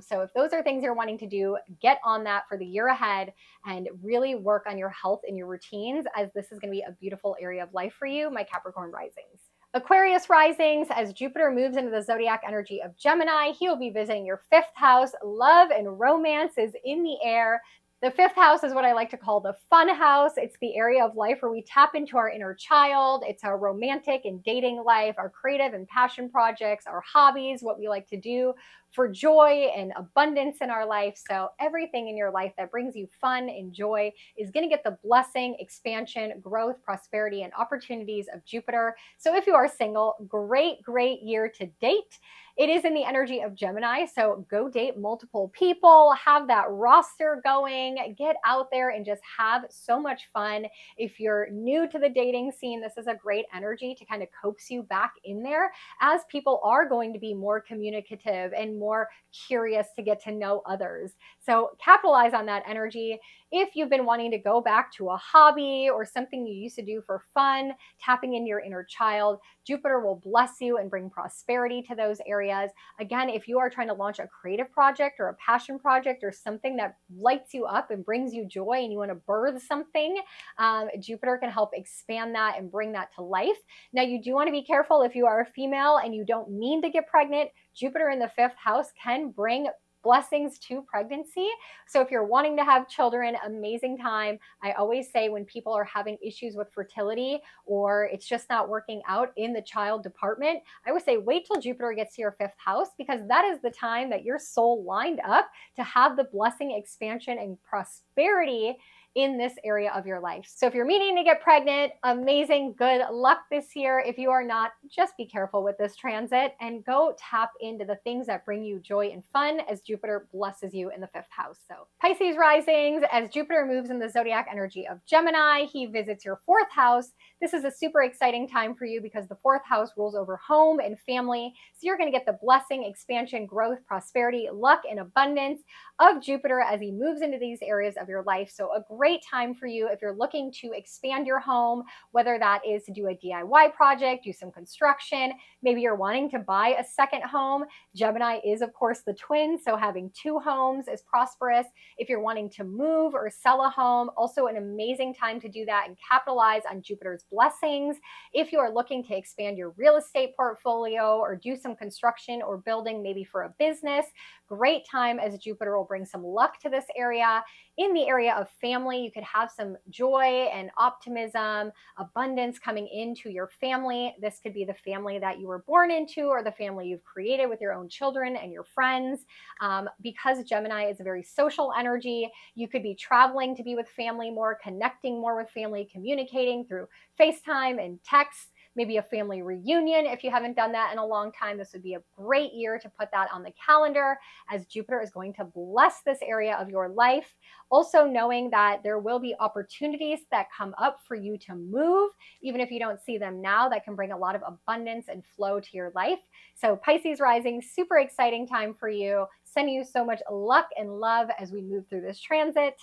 So if those are things you're wanting to do, get on that for the year ahead and really work on your health and your routines, as this is going to be a beautiful area of life for you, my Capricorn risings. Aquarius risings, as Jupiter moves into the zodiac energy of Gemini, he will be visiting your 5th house. Love and romance is in the air. The 5th house is what I like to call the fun house. It's the area of life where we tap into our inner child. It's our romantic and dating life, our creative and passion projects, our hobbies, what we like to do for joy and abundance in our life. So everything in your life that brings you fun and joy is going to get the blessing, expansion, growth, prosperity, and opportunities of Jupiter. So if you are single, great, great year to date. It is in the energy of Gemini, so go date multiple people, have that roster going, get out there and just have so much fun. If you're new to the dating scene, this is a great energy to kind of coax you back in there, as people are going to be more communicative and more curious to get to know others. So capitalize on that energy. If you've been wanting to go back to a hobby or something you used to do for fun, tapping into your inner child, Jupiter will bless you and bring prosperity to those areas. Again, if you are trying to launch a creative project or a passion project or something that lights you up and brings you joy and you want to birth something, Jupiter can help expand that and bring that to life. Now, you do want to be careful if you are a female and you don't mean to get pregnant. Jupiter in the fifth house can bring blessings to pregnancy. So if you're wanting to have children, amazing time. I always say when people are having issues with fertility or it's just not working out in the child department, I always say wait till Jupiter gets to your fifth house, because that is the time that your soul lined up to have the blessing, expansion, and prosperity in this area of your life. So if you're meaning to get pregnant, amazing, good luck this year. If you are not, just be careful with this transit and go tap into the things that bring you joy and fun as Jupiter blesses you in the fifth house. So Pisces risings, as Jupiter moves in the zodiac energy of Gemini, he visits your fourth house. This is a super exciting time for you because the fourth house rules over home and family. So you're going to get the blessing, expansion, growth, prosperity, luck, and abundance of Jupiter as he moves into these areas of your life. So a great time for you if you're looking to expand your home, whether that is to do a DIY project, do some construction, maybe you're wanting to buy a second home. Gemini is, of course, the twin, so having two homes is prosperous. If you're wanting to move or sell a home, also an amazing time to do that and capitalize on Jupiter's blessings. If you are looking to expand your real estate portfolio or do some construction or building maybe for a business, great time as Jupiter will bring some luck to this area. In the area of family, you could have some joy and optimism, abundance coming into your family. This could be the family that you were born into or the family you've created with your own children and your friends. Because Gemini is a very social energy, you could be traveling to be with family more, connecting more with family, communicating through FaceTime and text. Maybe a family reunion. If you haven't done that in a long time, this would be a great year to put that on the calendar, as Jupiter is going to bless this area of your life. Also knowing that there will be opportunities that come up for you to move, even if you don't see them now, that can bring a lot of abundance and flow to your life. So Pisces rising, super exciting time for you. Sending you so much luck and love as we move through this transit.